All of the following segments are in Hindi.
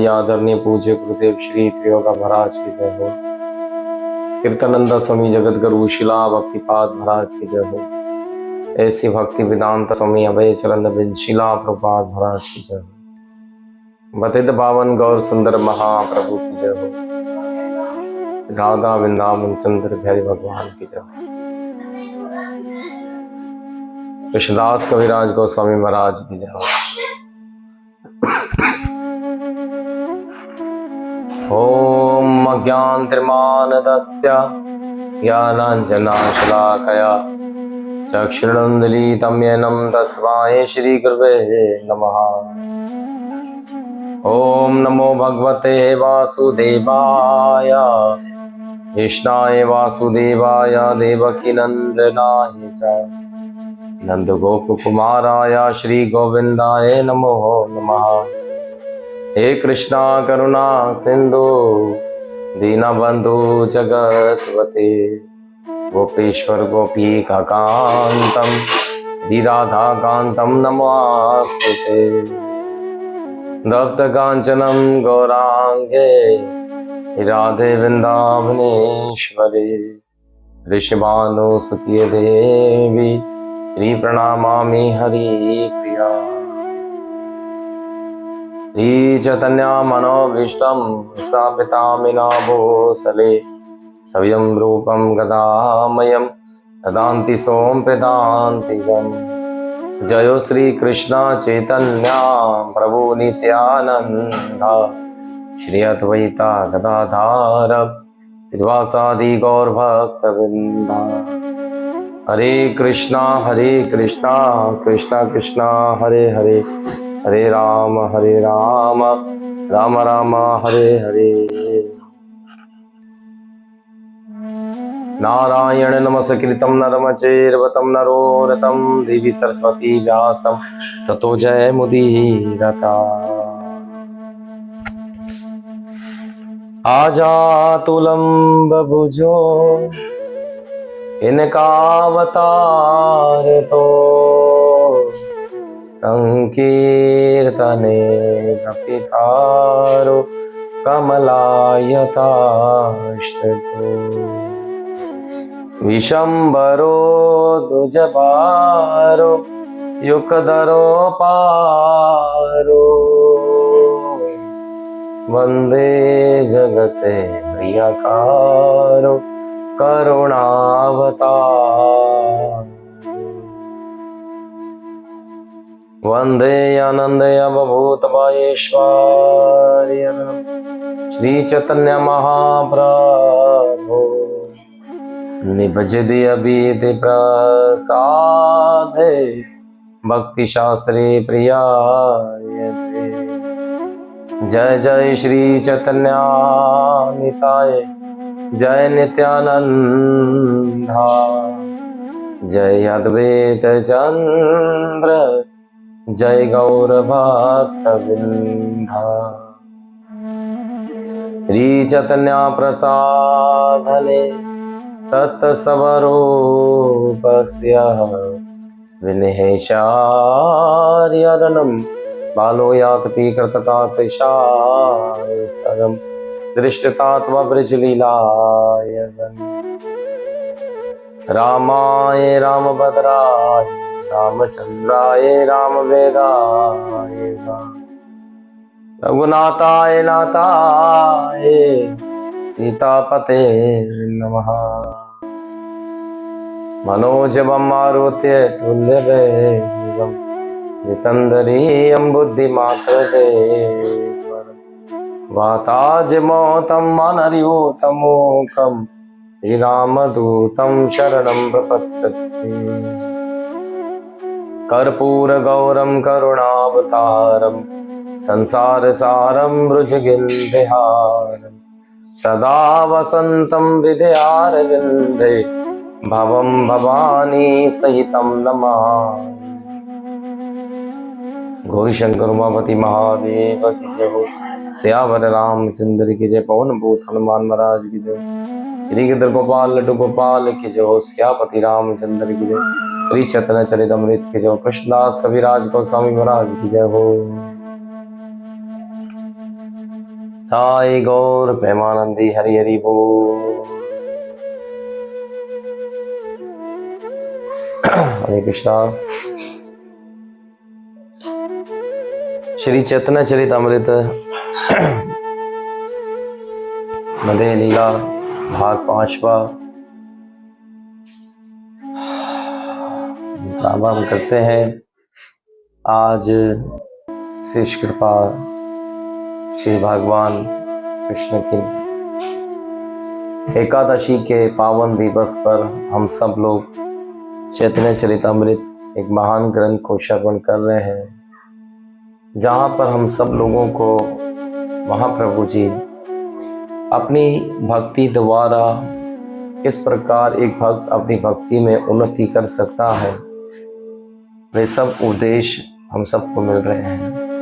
अति आदरणीय पूज्य गुरुदेव श्री त्रियोगा महाराज की जय हो। कीर्तनंदा स्वामी जगत गुरु शिला भक्तिपाद महाराज की जय हो। ऐसी भक्ति वेदांत स्वामी अभय चरण बिन शिला प्रभुपाद महाराज की जय हो। बतित पावन गौर सुंदर महाप्रभु की जय हो। राधा वृंदावन चंद्र बिहारी भगवान की जय हो। कृष्णदास कविराज गोस्वामी महाराज की जय हो। ओम अज्ञानतिर्मानदस्य ज्ञानाञ्जनशलाकया चक्षुरुन्मीलितं येन तस्मै श्रीगुरवे नमः। ओम नमो भगवते वासुदेवाय कृष्णाय वासुदेवाय देवकीनन्दनाय च नन्दगोपकुमाराय श्री गोविन्दाय नमो नमः। हे कृष्णा करुणा सिंधु दीनबंधु जगतपते गोपेश्वर गोपीका कांतम राधा कांतम नमोस्तुते। तप्त कांचनम गौरांगे राधे वृंदावनेश्वरे ऋषभानुसुते देवी श्री प्रणमामि हरि प्रिया। श्री चैतन्य मनोभीष्टं स्थापितामिना भूतले स्वयं रूपं गदामयं ददान्ति सों प्रदान्तिकं। जयो श्री कृष्ण चैतन्य प्रभु नित्यानंद श्री अद्वैता गदाधर श्रीवासादि गौर भक्तवृंद। हरे कृष्णा कृष्णा कृष्णा हरे हरे हरे राम राम राम हरे हरे। नारायण नमस्कृतं नरं चैव नरोत्तमं देवी सरस्वती व्यासं ततो जयमुदीरता। आजातुलं बभुजो इनका अवतार तो संकीर्तने कपितारो कमलायताष्टतो। विशंबरो दुजपारो युगधरो पारो वंदे जगते प्रियकारो करुणावतार। वंदे आनंदय बभूतवायेश्वर्यं श्री चैतन्य महाप्रभु निभजति अभीति प्रसादे भक्ति शास्त्रे प्रियायते। जय जय श्री चैतन्य निताय जय नित्यानंदा जय अद्वैत चंद्र जय गौर भक्तवृंदा। श्री चैतन्य प्रसादने तत्सवरूपस्य विनिहेशार्यरणं बालो याति कृततातिशायसरं दृष्टतात्मवृजलीलाय रामाय रामभद्राय रामचंद्राय रामवेदाय रघुनाथाय नाथाय सीतापते नमः। मनोजवं मारुत्य तुल्यवेगं वितन्दरीयं बुद्धिमात्रदेश्वरं वाताजमोतं मनर्यूतमोकं श्रीरामदूतं शरणं प्रपद्ये। कर्पूरगौरं करुणावतारं संसारसारं भुजगेन्द्रहारं सदा वसन्तं हृदयारविन्दे भवं भवानी सहितं नमामि। गौरीशंकर उमापति महादेव की जय हो। सियावर रामचंद्र की जय। पवन भूत हनुमान महाराज की जय। श्री गिरधर गोपाल लड्डू गोपाल की जय हो। सियापति रामचंद्र की जय। श्री चैतन्य चरितमृत की जय। कृष्णदास कविराज गोस्वामी महाराज की जय हो। ताई गौर प्रेमानंदी हरि हरि बोल। हरे कृष्णा। श्री चैतन्य चरितमृत मध्य लीला भाग 5वां प्रारंभ करते हैं। आज शिष कृपा श्री भगवान कृष्ण की एकादशी के पावन दिवस पर हम सब लोग चैतन्य चरितमृत एक महान ग्रंथ को श्रवण कर रहे हैं, जहाँ पर हम सब लोगों को महाप्रभु जी अपनी भक्ति द्वारा किस प्रकार एक भक्त अपनी भक्ति में उन्नति कर सकता है, वे सब उपदेश हम सबको मिल रहे हैं।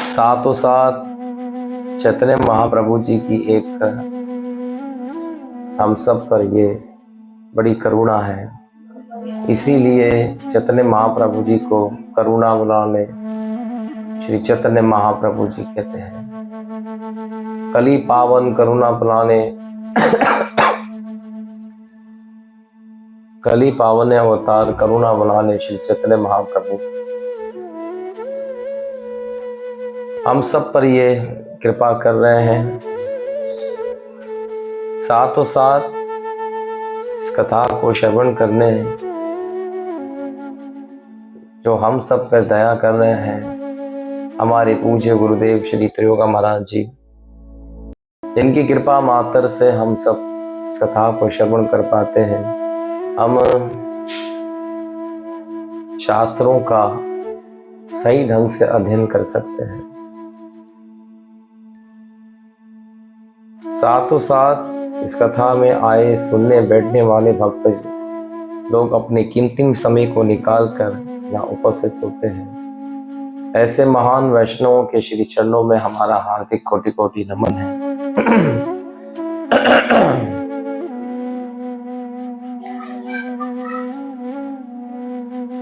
साथों साथ चैतन्य महाप्रभु जी की एक हम सब पर ये बड़ी करुणा है, इसीलिए चैतन्य महाप्रभु जी को करुणा वाले श्री चैतन्य महाप्रभु जी कहते हैं। कली पावन करुणा वाले कली पावन अवतार करुणा वाले श्री चैतन्य महाप्रभु हम सब पर ये कृपा कर रहे हैं। साथों साथ इस कथा को श्रवण करने जो हम सब पर दया कर रहे हैं, हमारे पूज्य गुरुदेव श्री त्रियोगा महाराज जी, जिनकी कृपा मात्र से हम सब इस कथा को श्रवण कर पाते हैं। हम शास्त्रों का सही ढंग से अध्ययन कर सकते हैं। साथों साथ इस कथा में आए सुनने बैठने वाले भक्त लोग अपने कीमती समय को निकाल कर यहाँ उपस्थित होते हैं। ऐसे महान वैष्णवों के श्री चरणों में हमारा हार्दिक कोटि कोटि नमन है।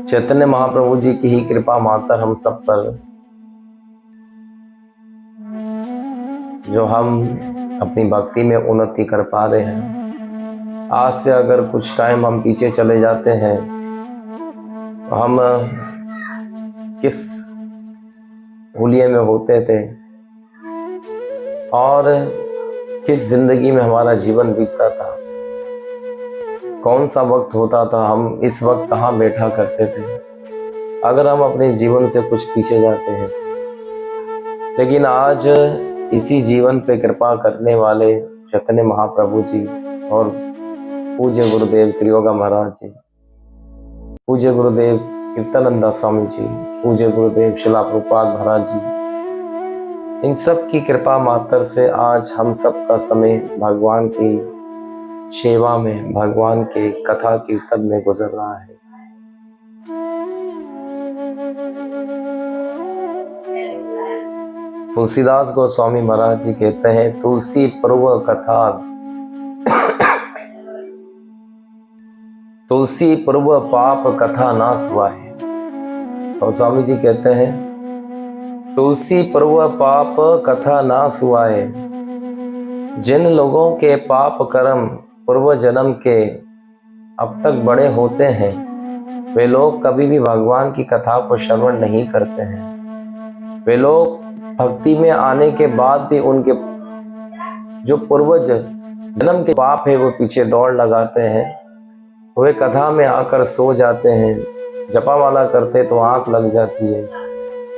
चैतन्य महाप्रभु जी की ही कृपा मात्र हम सब पर, जो हम अपनी भक्ति में उन्नति कर पा रहे हैं। आज से अगर कुछ टाइम हम पीछे चले जाते हैं तो हम किस हुलिये में होते थे और किस जिंदगी में हमारा जीवन बीतता था, कौन सा वक्त होता था, हम इस वक्त कहाँ बैठा करते थे अगर हम अपने जीवन से कुछ पीछे जाते हैं। लेकिन आज इसी जीवन पे कृपा करने वाले चैतन्य महाप्रभु जी और पूज्य गुरुदेव त्रियोगा महाराज जी, पूज्य गुरुदेव कीर्तनंदा स्वामी जी, पूज्य गुरुदेव शिला प्रभुपाद महाराज जी, इन सब की कृपा मात्र से आज हम सब का समय भगवान की सेवा में, भगवान के कथा कीर्तन में गुजर रहा है। तुलसीदास गोस्वामी महाराज जी कहते हैं, तुलसी पर्व कथा तुलसी पर्व पाप कथा ना सुहाए। और स्वामी जी कहते हैं, तुलसी पर्व पाप कथा ना सुहाए। जिन लोगों के पाप कर्म पूर्व जन्म के अब तक बड़े होते हैं, वे लोग कभी भी भगवान की कथा को श्रवण नहीं करते हैं। वे लोग भक्ति में आने के बाद भी उनके जो पूर्वज जन्म के पाप है वो पीछे दौड़ लगाते हैं। वे कथा में आकर सो जाते हैं, जपामाला करते तो आंख लग जाती है।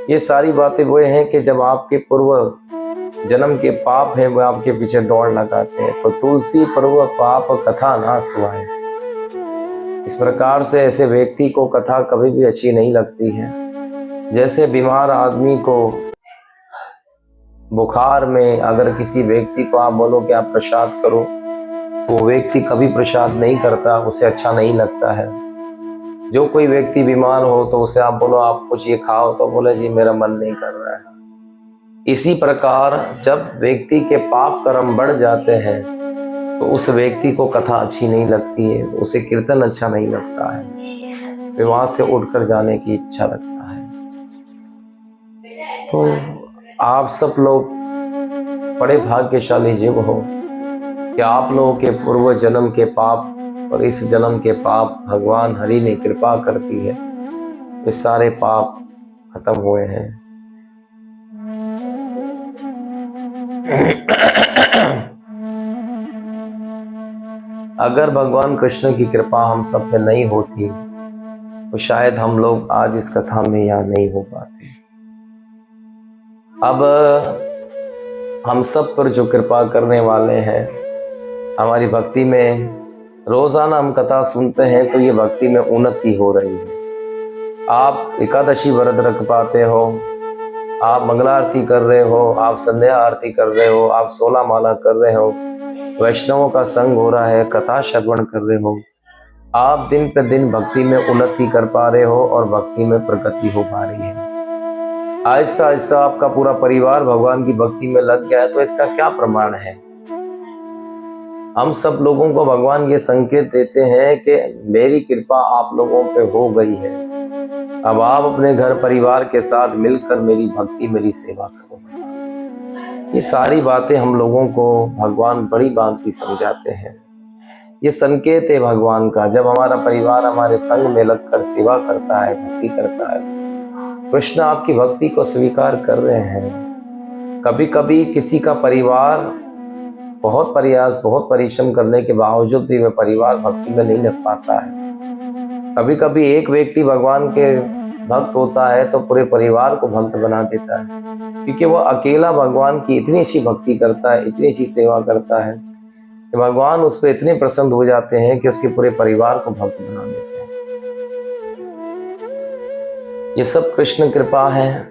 ये सारी बातें वो हैं कि जब आपके पूर्व जन्म के पाप है वो आपके पीछे दौड़ लगाते हैं। तो तुलसी पर्व पाप कथा ना सुहाए। इस प्रकार से ऐसे व्यक्ति को कथा कभी भी अच्छी नहीं लगती है। जैसे बीमार आदमी को बुखार में अगर किसी व्यक्ति को आप बोलो कि आप प्रसाद करो, वो व्यक्ति कभी प्रसाद नहीं करता, उसे अच्छा नहीं लगता है। जो कोई व्यक्ति बीमार हो तो उसे आप बोलो आप कुछ ये खाओ, तो बोले जी मेरा मन नहीं कर रहा है। इसी प्रकार जब व्यक्ति के पाप कर्म बढ़ जाते हैं तो उस व्यक्ति को कथा अच्छी नहीं लगती है, उसे कीर्तन अच्छा नहीं लगता है, विवाह से उठकर जाने की इच्छा रखता है। तो आप सब लोग बड़े भाग्यशाली जीव हो कि आप लोगों के पूर्व जन्म के पाप और इस जन्म के पाप भगवान हरि ने कृपा करती है, ये सारे पाप खत्म हुए हैं। अगर भगवान कृष्ण की कृपा हम सब पे नहीं होती तो शायद हम लोग आज इस कथा में यहाँ नहीं हो पाते। अब हम सब पर जो कृपा करने वाले हैं, हमारी भक्ति में रोजाना हम कथा सुनते हैं तो ये भक्ति में उन्नति हो रही है। आप एकादशी व्रत रख पाते हो, आप मंगला आरती कर रहे हो, आप संध्या आरती कर रहे हो, आप 16 माला कर रहे हो, वैष्णवों का संग हो रहा है, कथा श्रवण कर रहे हो, आप दिन पे दिन भक्ति में उन्नति कर पा रहे हो और भक्ति में प्रगति हो पा रही है। आहिस्ता आहिस्ता आपका पूरा परिवार भगवान की भक्ति में लग गया है, तो इसका क्या प्रमाण है? हम सब लोगों को भगवान ये संकेत देते हैं कि मेरी कृपा आप लोगों पे हो गई है, अब आप अपने घर परिवार के साथ मिलकर मेरी भक्ति, मेरी सेवा करो। ये सारी बातें हम लोगों को भगवान बड़ी भांति समझाते हैं। ये संकेत है भगवान का। जब हमारा परिवार हमारे संग में लगकर सेवा करता है, भक्ति करता है, कृष्ण आपकी भक्ति को स्वीकार कर रहे हैं। कभी कभी किसी का परिवार बहुत प्रयास, बहुत परिश्रम करने के बावजूद भी वह परिवार भक्ति में नहीं लग पाता है। कभी कभी एक व्यक्ति भगवान के भक्त होता है तो पूरे परिवार को भक्त बना देता है, क्योंकि वो अकेला भगवान की इतनी अच्छी भक्ति करता है, इतनी अच्छी सेवा करता है कि भगवान उस पर इतने प्रसन्न हो जाते हैं कि उसके पूरे परिवार को भक्त बना देते हैं। ये सब कृष्ण कृपा है।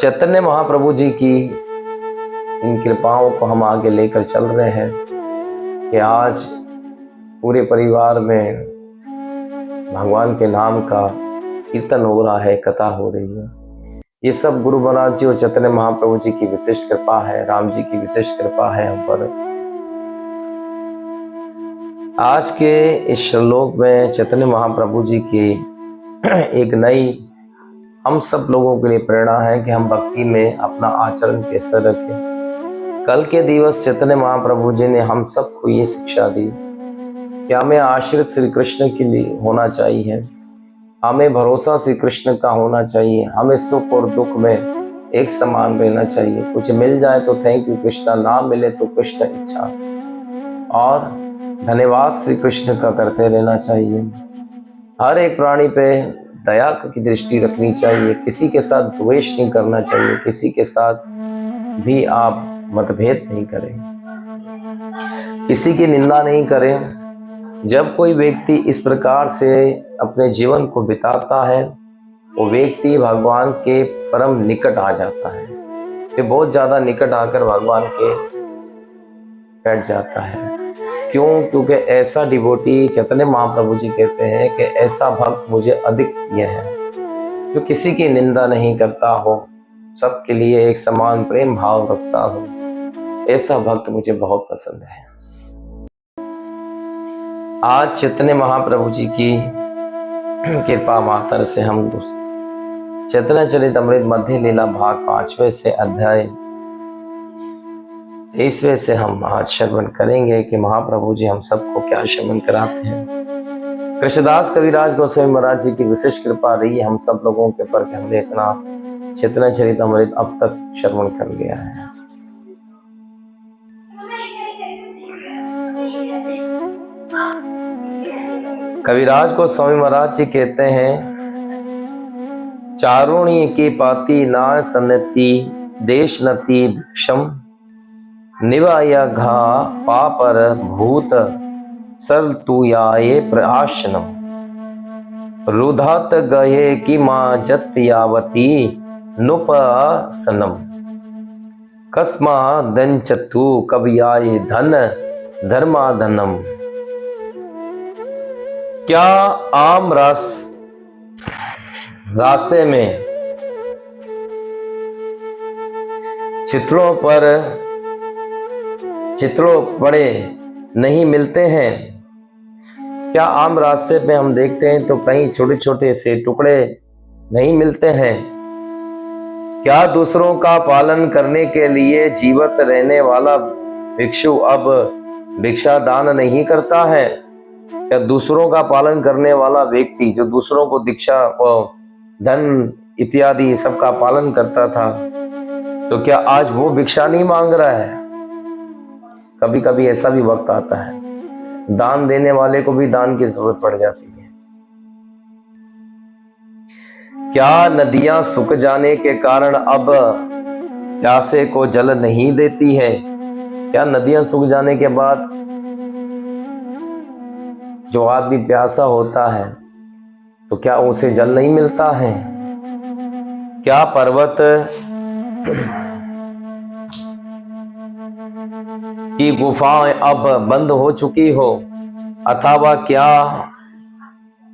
चैतन्य महाप्रभु जी की इन कृपाओं को हम आगे लेकर चल रहे हैं कि आज पूरे परिवार में भगवान के नाम का कीर्तन हो रहा है, कथा हो रही है। ये सब गुरु महाराज जी और चैतन्य महाप्रभु जी की विशिष्ट कृपा है, राम जी की विशिष्ट कृपा है हम पर। आज के इस श्लोक में चैतन्य महाप्रभु जी की एक नई हम सब लोगों के लिए प्रेरणा है कि हम भक्ति में अपना आचरण कैसे रखें। कल के दिवस चैतन्य महाप्रभु जी ने हम सबको ये शिक्षा दी कि हमें आश्रित श्री कृष्ण के लिए होना चाहिए, हमें भरोसा श्री कृष्ण का होना चाहिए, हमें सुख और दुख में एक समान रहना चाहिए। कुछ मिल जाए तो थैंक यू कृष्णा, ना मिले तो कृष्ण इच्छा, और धन्यवाद श्री कृष्ण का करते रहना चाहिए। हर एक प्राणी पे दया की दृष्टि रखनी चाहिए, किसी के साथ द्वेष नहीं करना चाहिए, किसी के साथ भी आप मतभेद नहीं करें, किसी की निंदा नहीं करें। जब कोई व्यक्ति इस प्रकार से अपने जीवन को बिताता है, वो व्यक्ति भगवान के परम निकट आ जाता है। ये बहुत ज्यादा निकट आकर भगवान के बैठ जाता है। क्यों? क्योंकि ऐसा डिवोटी, चैतन्य महाप्रभु जी कहते हैं कि ऐसा भक्त मुझे अधिक प्रिय है जो किसी की निंदा नहीं करता हो, सबके लिए एक समान प्रेम भाव रखता हो। ऐसा भक्त मुझे बहुत पसंद है। आज चैतन्य महाप्रभु जी की कृपा मात्र से हम चैतन्य चरितमृत मध्य लीला भाग 5वें से अध्याय 23वें से हम आज श्रवण करेंगे कि महाप्रभु जी हम सबको क्या श्रवण कराते हैं। कृष्णदास कविराज गोस्वामी महाराज जी की विशेष कृपा रही हम सब लोगों के पर कि हमने इतना चैतन्य चरितमृत अब तक श्रवण कर लिया है। कविराज गोस्वामी महाराज जी कहते हैं, चारुणी की पाती ना सन्नति देश नति भिक्षम निवाया घा पापर भूत सर तुयाये प्रआशनम रुधात गये की माँ जत्यावती नुपसनम कस्मा दंचतु कवियाये धन धर्माधनम। क्या आम रास्ते में चित्रों पड़े नहीं मिलते हैं? क्या आम रास्ते पे हम देखते हैं तो कहीं छोटे छोटे से टुकड़े नहीं मिलते हैं? क्या दूसरों का पालन करने के लिए जीवित रहने वाला भिक्षु अब भिक्षा दान नहीं करता है? क्या दूसरों का पालन करने वाला व्यक्ति जो दूसरों को दीक्षा और धन इत्यादि सबका पालन करता था, तो क्या आज वो भिक्षा नहीं मांग रहा है? कभी कभी ऐसा भी वक्त आता है, दान देने वाले को भी दान की जरूरत पड़ जाती है। क्या नदियां सूख जाने के कारण अब प्यासे को जल नहीं देती है? क्या नदियां सूख जाने के बाद जो आदमी प्यासा होता है तो क्या उसे जल नहीं मिलता है? क्या पर्वत की गुफाएं अब बंद हो चुकी हो, अथवा क्या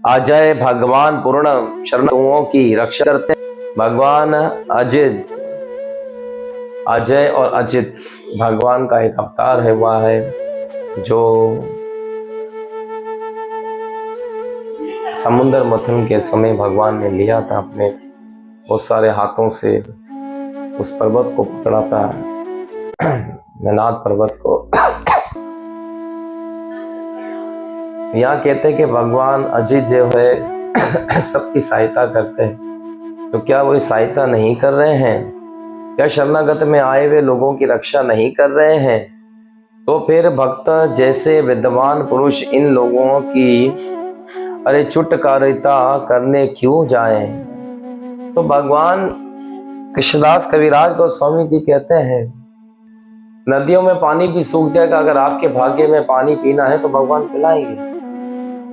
अजय भगवान पूर्ण शरणुओं की रक्षा करते हैं? भगवान अजय और अजित भगवान का एक अवतार है, वह है जो समुद्र मंथन के समय भगवान ने लिया था अपने बहुत सारे हाथों से, उस पर्वत को पकड़ा था, मेनाद पर्वत को। यहाँ कहते हैं कि भगवान अजित जो है सबकी सहायता करते हैं, तो क्या वो सहायता नहीं कर रहे हैं? क्या शरणागत में आए हुए लोगों की रक्षा नहीं कर रहे हैं? तो फिर भक्त जैसे विद्वान पुरुष इन लोगों की चुटकारिता करने क्यों जाएं? तो भगवान कृष्णदास कविराज गोस्वामी जी कहते हैं, नदियों में पानी भी सूख जाएगा, अगर आपके भाग्य में पानी पीना है तो भगवान पिलाएंगे,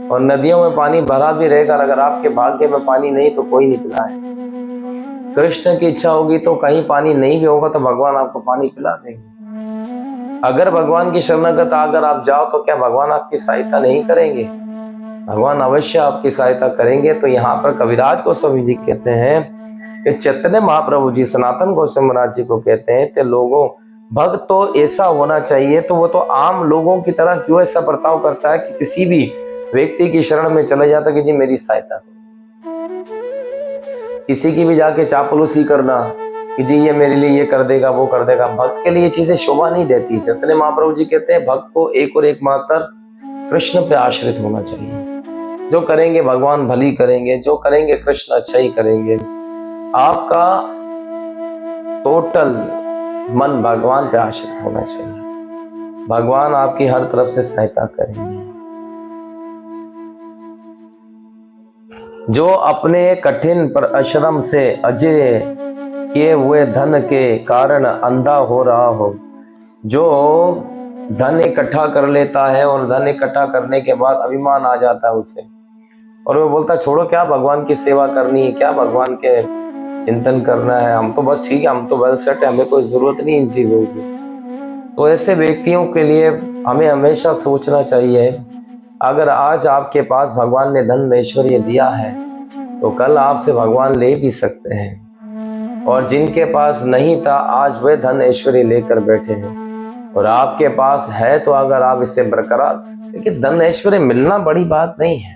और नदियों में पानी भरा भी रहेगा, अगर आपके भाग्य में पानी नहीं तो कोई नहीं पिलाए। कृष्ण की इच्छा होगी तो कहीं पानी नहीं भी होगा तो भगवान आपको पानी पिला देंगे। अगर भगवान की शरणागत अगर आप जाओ तो क्या भगवान आपकी सहायता नहीं करेंगे? भगवान अवश्य आपकी सहायता करेंगे। तो यहाँ पर कविराज गोस्वामी जी कहते हैं कि चैतन्य महाप्रभु जी सनातन गोस्वामी महाराज जी को कहते हैं कि लोगों भक्त तो ऐसा होना चाहिए, तो वो तो आम लोगों की तरह क्यों ऐसा बर्ताव करता है कि किसी भी व्यक्ति की शरण में चला जाता कि जी मेरी सहायता करो। किसी की भी जाके चापलूसी करना कि जी ये मेरे लिए ये कर देगा वो कर देगा, भक्त के लिए चीजें शोभा नहीं देती। चैतन्य महाप्रभु जी कहते हैं भक्त को एक और एकमात्र कृष्ण पे आश्रित होना चाहिए। जो करेंगे भगवान भली करेंगे, जो करेंगे कृष्ण अच्छा ही करेंगे। आपका टोटल मन भगवान पे आश्रित होना चाहिए, भगवान आपकी हर तरफ से सहायता करेंगे। जो अपने कठिन परिश्रम से अजय किए हुए धन के कारण अंधा हो रहा हो, जो धन इकट्ठा कर लेता है और धन इकट्ठा करने के बाद अभिमान आ जाता है उसे, और वो बोलता है छोड़ो क्या भगवान की सेवा करनी है, क्या भगवान के चिंतन करना है, हम तो बस ठीक है, हम तो वेल सेट है, हमें कोई जरूरत नहीं इन चीजों की। तो ऐसे व्यक्तियों के लिए हमें हमेशा सोचना चाहिए, अगर आज आपके पास भगवान ने धन ऐश्वर्य दिया है तो कल आपसे भगवान ले भी सकते हैं, और जिनके पास नहीं था आज वे धन ऐश्वर्य लेकर बैठे हैं, और आपके पास है तो अगर आप इससे बरकरार, देखिए धन ऐश्वर्य मिलना बड़ी बात नहीं है,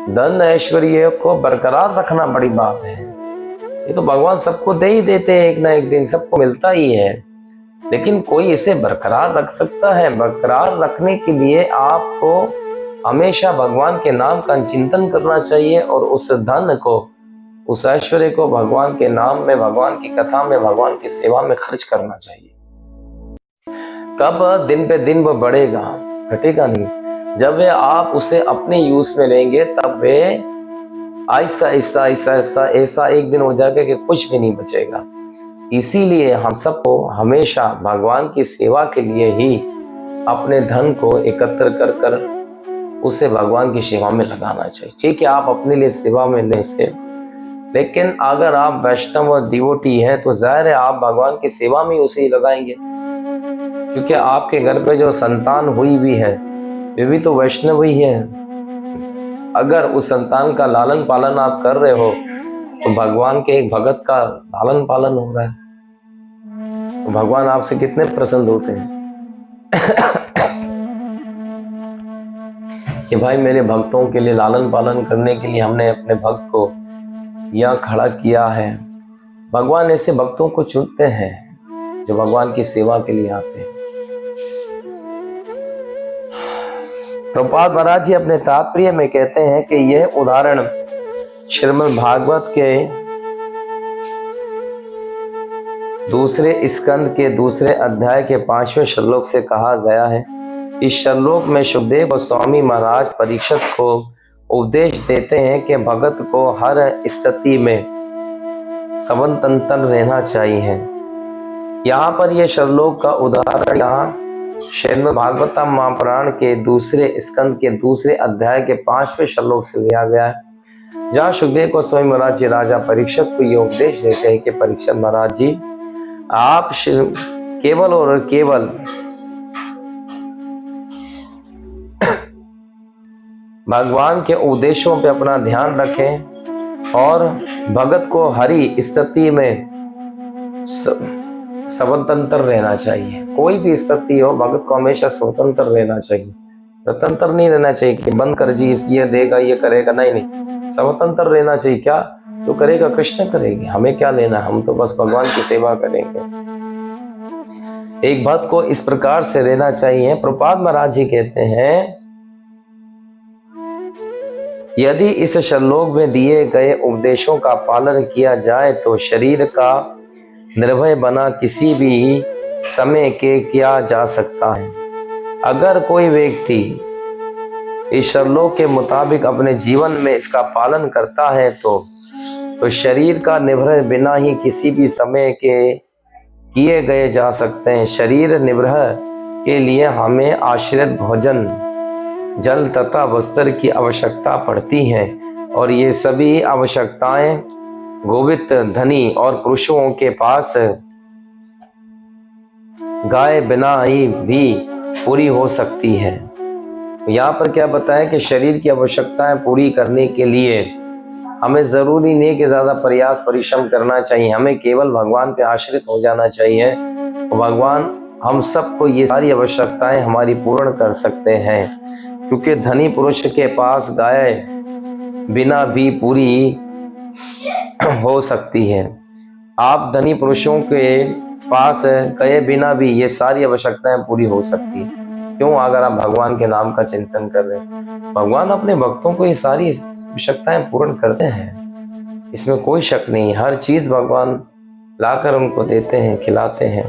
धन ऐश्वर्य को बरकरार रखना बड़ी बात है। ये तो भगवान सबको दे ही देते हैं, एक ना एक दिन सबको मिलता ही है, लेकिन कोई इसे बरकरार रख सकता है? बरकरार रखने के लिए आपको हमेशा भगवान के नाम का चिंतन करना चाहिए, और उस धन को, उस ऐश्वर्य को भगवान के नाम में, भगवान की कथा में, भगवान की सेवा में खर्च करना चाहिए। तब दिन पे दिन वो बढ़ेगा, घटेगा नहीं। जब वे आप उसे अपने यूज में लेंगे तब वे ऐसा ऐसा ऐसा ऐसा ऐसा एक दिन हो जाएगा कि कुछ भी नहीं बचेगा। इसीलिए हम सबको हमेशा भगवान की सेवा के लिए ही अपने धन को एकत्र कर कर उसे भगवान की सेवा में लगाना चाहिए। ठीक है, आप अपने लिए सेवा में ले से, लेकिन अगर आप वैष्णव और डिवोटी हैं तो जाहिर है आप भगवान की सेवा में उसे ही लगाएंगे, क्योंकि आपके घर पे जो संतान हुई भी है वे भी तो वैष्णव ही है। अगर उस संतान का लालन पालन आप कर रहे हो तो भगवान के एक भगत का लालन पालन हो रहा है, तो भगवान आपसे कितने प्रसन्न होते हैं कि भाई मेरे भक्तों के लिए लालन पालन करने के लिए हमने अपने भक्त को यहाँ खड़ा किया है, भगवान ऐसे भक्तों को चुनते हैं जो भगवान की सेवा के लिए आते हैं। प्रभुपाद महाराज जी अपने तात्पर्य में कहते हैं कि यह उदाहरण श्रीमद् भागवत के दूसरे स्कंद के दूसरे अध्याय के 5वें श्लोक से कहा गया है। इस श्लोक में सुखदेव गोस्वामी महाराज परीक्षित को उपदेश देते हैं कि भगत को हर स्थिति में स्वतंत्र रहना चाहिए। यहाँ पर यह श्लोक का उदाहरण यहाँ श्रीमद् भागवतम महापुराण के दूसरे स्कंद के दूसरे अध्याय के 5वें श्लोक से लिया गया है, जहाँ सुखदेव गोस्वामी महाराज जी राजा परीक्षित को यह उपदेश देते हैं कि परीक्षित महाराज जी, आप केवल और केवल भगवान के उपदेशों पे अपना ध्यान रखें और भगत को हरी स्थिति में स्वतंत्र रहना चाहिए। कोई भी स्थिति हो, भगत को हमेशा स्वतंत्र रहना चाहिए। स्वतंत्र नहीं रहना चाहिए कि बंद कर जी, ये देगा ये करेगा, नहीं, स्वतंत्र रहना चाहिए। क्या तो करेगा, कृष्ण करेंगे, हमें क्या लेना, हम तो बस भगवान की सेवा करेंगे। एक भक्त को इस प्रकार से रहना चाहिए। प्रभुपाद महाराज जी कहते हैं, यदि इस श्लोक में दिए गए उपदेशों का पालन किया जाए तो शरीर का निर्भय बना किसी भी समय के किया जा सकता है। अगर कोई व्यक्ति इस श्लोक के मुताबिक अपने जीवन में इसका पालन करता है तो शरीर का निर्भय बिना ही किसी भी समय के किए गए जा सकते हैं। शरीर निर्भय के लिए हमें आश्रित भोजन, जल तथा वस्त्र की आवश्यकता पड़ती है और ये सभी आवश्यकताएं गोवित धनी और पुरुषों के पास गाय बिना ही भी पूरी हो सकती है। यहाँ पर क्या बताया कि शरीर की आवश्यकताएं पूरी करने के लिए हमें जरूरी नहीं कि ज्यादा प्रयास परिश्रम करना चाहिए, हमें केवल भगवान पे आश्रित हो जाना चाहिए। तो भगवान हम सबको ये सारी आवश्यकताएं हमारी पूर्ण कर सकते हैं, क्योंकि धनी पुरुष के पास गाय बिना भी पूरी हो सकती है। आप धनी पुरुषों के पास गए बिना भी ये सारी आवश्यकताएं पूरी हो सकती है। क्यों? अगर आप भगवान के नाम का चिंतन कर रहे हैं, भगवान अपने भक्तों को ये सारी आवश्यकताएं पूर्ण करते हैं, इसमें कोई शक नहीं। हर चीज भगवान लाकर उनको देते हैं, खिलाते हैं।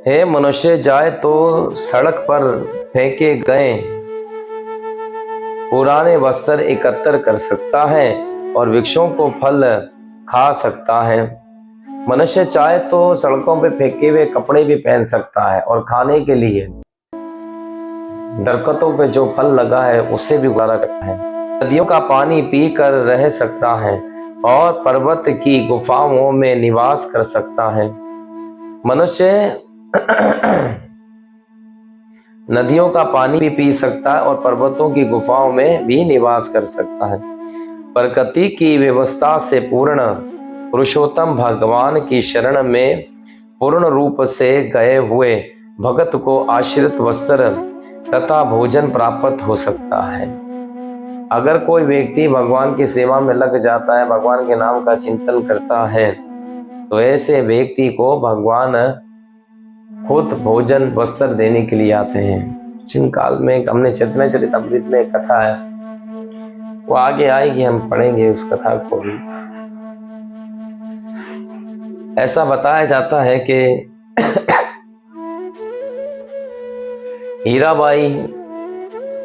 हे मनुष्य, जाए तो सड़क पर फेंके गए पुराने वस्त्र एकत्र कर सकता है और वृक्षों को फल खा सकता है। मनुष्य चाहे तो सड़कों पे फेंके हुए कपड़े भी पहन सकता है और खाने के लिए दरख्तों पे जो फल लगा है उससे भी गुजारा करता है। नदियों का पानी पी कर रह सकता है और पर्वत की गुफाओं में निवास कर सकता है। मनुष्य नदियों का पानी भी पी सकता है और पर्वतों की गुफाओं में भी निवास कर सकता है। प्रकृति की व्यवस्था से पूर्ण पुरुषोत्तम भगवान की शरण में पूर्ण रूप से गए हुए भगत को आश्रित वस्त्र तथा भोजन प्राप्त हो सकता है। अगर कोई व्यक्ति भगवान की सेवा में लग जाता है, भगवान के नाम का चिंतन करता है, तो ऐसे व्यक्ति को भगवान खुद भोजन वस्त्र देने के लिए आते हैं। प्राचीन काल में हमने चरितमृत में एक कथा है, वो आगे आएगी, हम पढ़ेंगे उस कथा को भी। ऐसा बताया जाता है कि हीराबाई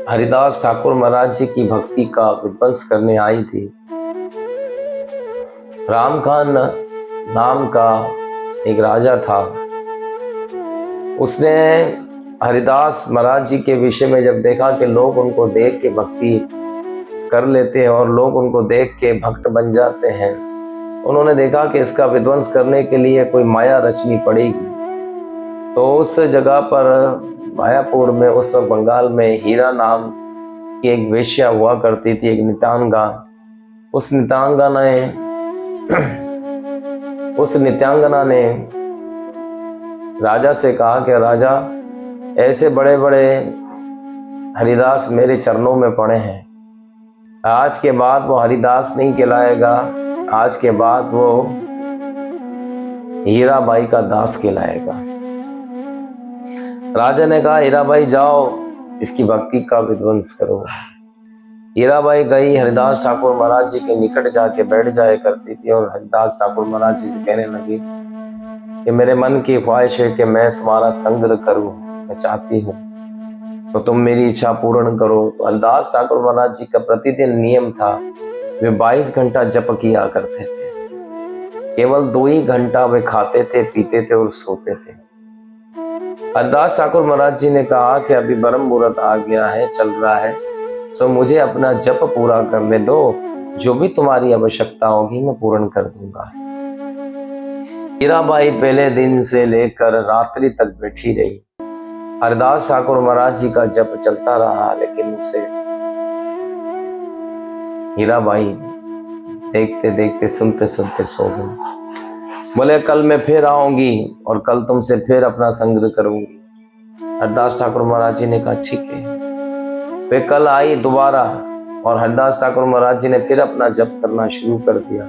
हरिदास ठाकुर महाराज जी की भक्ति का विध्वंस करने आई थी। राम खान नाम का एक राजा था, उसने हरिदास महाराज जी के विषय में जब देखा कि लोग उनको देख के भक्ति कर लेते हैं और लोग उनको देख के भक्त बन जाते हैं, उन्होंने देखा कि इसका विध्वंस करने के लिए कोई माया रचनी पड़ेगी। तो उस जगह पर मायापुर में, उस वक्त बंगाल में, हीरा नाम की एक वेश्या हुआ करती थी, एक नित्यांगा। उस नित्यांगना ने राजा से कहा कि राजा, ऐसे बड़े बड़े हरिदास मेरे चरणों में पड़े हैं, आज के बाद वो हरिदास नहीं कहलाएगा, आज के बाद वो हीराबाई का दास कहलाएगा। राजा ने कहा हीराबाई जाओ इसकी भक्ति का विध्वंस करो। हीराबाई गई, हरिदास ठाकुर महाराज जी के निकट जाके बैठ जाया करती थी और हरिदास ठाकुर महाराज जी से कहने लगी कि मेरे मन की ख्वाहिश है कि मैं तुम्हारा संग्रह करूं, मैं चाहती हूँ तो तुम मेरी इच्छा पूर्ण करो। तो हरिदास ठाकुर महाराज जी का प्रतिदिन नियम था, वे 22 घंटा जप किया करते थे। केवल 2 ही घंटा वे खाते थे, पीते थे और सोते थे। हरिदास ठाकुर महाराज जी ने कहा कि अभी ब्रह्म मुहूर्त आ गया है, चल रहा है, तो मुझे अपना जप पूरा करने दो, जो भी तुम्हारी आवश्यकता होगी मैं पूर्ण कर दूंगा। हीराबाई पहले दिन से लेकर रात्रि तक बैठी रही। हरिदास ठाकुर महाराज जी का जप चलता रहा, लेकिन उसे हीराबाई देखते देखते सुनते सुनते सो गई। बोले कल मैं फिर आऊंगी और कल तुमसे फिर अपना संग्रह करूंगी। हरिदास ठाकुर महाराज जी ने कहा ठीक है। वे कल आई दोबारा और हरिदास ठाकुर महाराज जी ने फिर अपना जप करना शुरू कर दिया।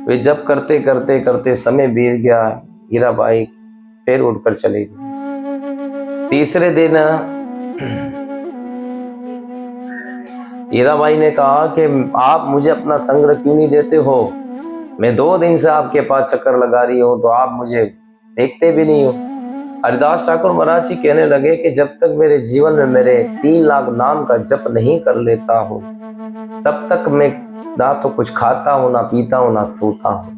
वे जप करते करते करते समय बीत गया। हीराबाई फिर उठकर चली गई। तीसरे दिन हीराबाई ने कहा कि आप मुझे अपना संग्रह क्यों नहीं देते हो? मैं 2 दिन से आपके पास चक्कर लगा रही हूँ तो आप मुझे देखते भी नहीं हो। हरिदास ठाकुर महाराज जी कहने लगे कि जब तक मेरे जीवन में मेरे 3 लाख नाम का जप नहीं कर लेता हूँ तब तक मैं ना तो कुछ खाता हूँ, ना पीता हूँ, ना सोता हूँ,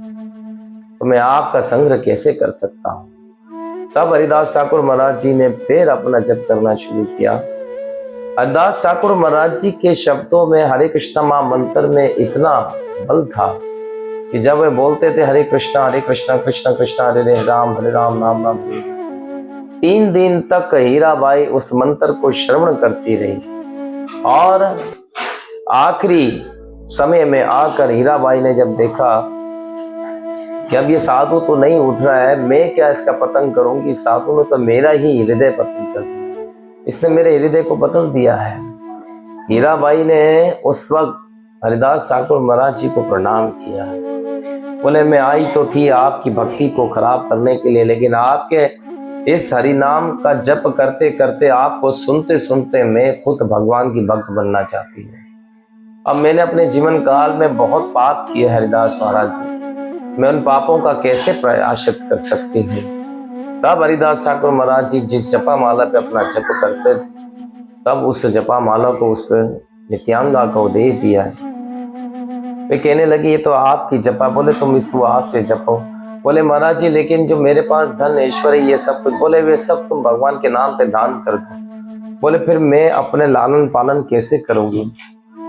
तो मैं आपका संग्रह कैसे कर सकता हूँ? तब हरिदास ठाकुर महाराज जी ने फिर अपना जप करना शुरू किया। हरिदास ठाकुर महाराज जी के शब्दों में हरे कृष्णा महामंत्र में इतना बल था कि जब वे बोलते थे हरे कृष्णा कृष्ण कृष्ण हरे राम नाम नाम 3 दिन तक हीराबाई उस मंत्र को श्रवण करती रही। और आखिरी समय में आकर हीराबाई ने जब देखा कि अब ये साधु तो नहीं उठ रहा है, मैं क्या इसका पतन करूंगी, साधु ने तो मेरा ही हृदय पतन कर दिया, इसने मेरे हृदय को बदल दिया है। हीराबाई ने उस वक्त हरिदास ठाकुर महाराज जी को प्रणाम किया। बोले मैं आई तो थी आपकी भक्ति को खराब करने के लिए, लेकिन आपके इस हरि नाम का जप करते करते आपको सुनते सुनते मैं खुद भगवान की भक्त बनना चाहती हूँ। अब मैंने अपने जीवन काल में बहुत पाप किए हरिदास महाराज जी, मैं उन पापों का कैसे प्रायश्चित कर सकती हूँ? तब हरिदास ठाकुर महाराज जी जिस जपा माला पे अपना जप करते थे, तब उस जपा माला को उस नित्यांगा को दे दिया। वे कहने लगी ये तो आपकी जपा। बोले तुम इस हाथ से जपो। बोले महाराज जी लेकिन जो मेरे पास धन ऐश्वर्य ये सब कुछ, बोले वे सब तुम भगवान के नाम पे दान कर दो। बोले फिर मैं अपने लालन पालन कैसे करूंगी?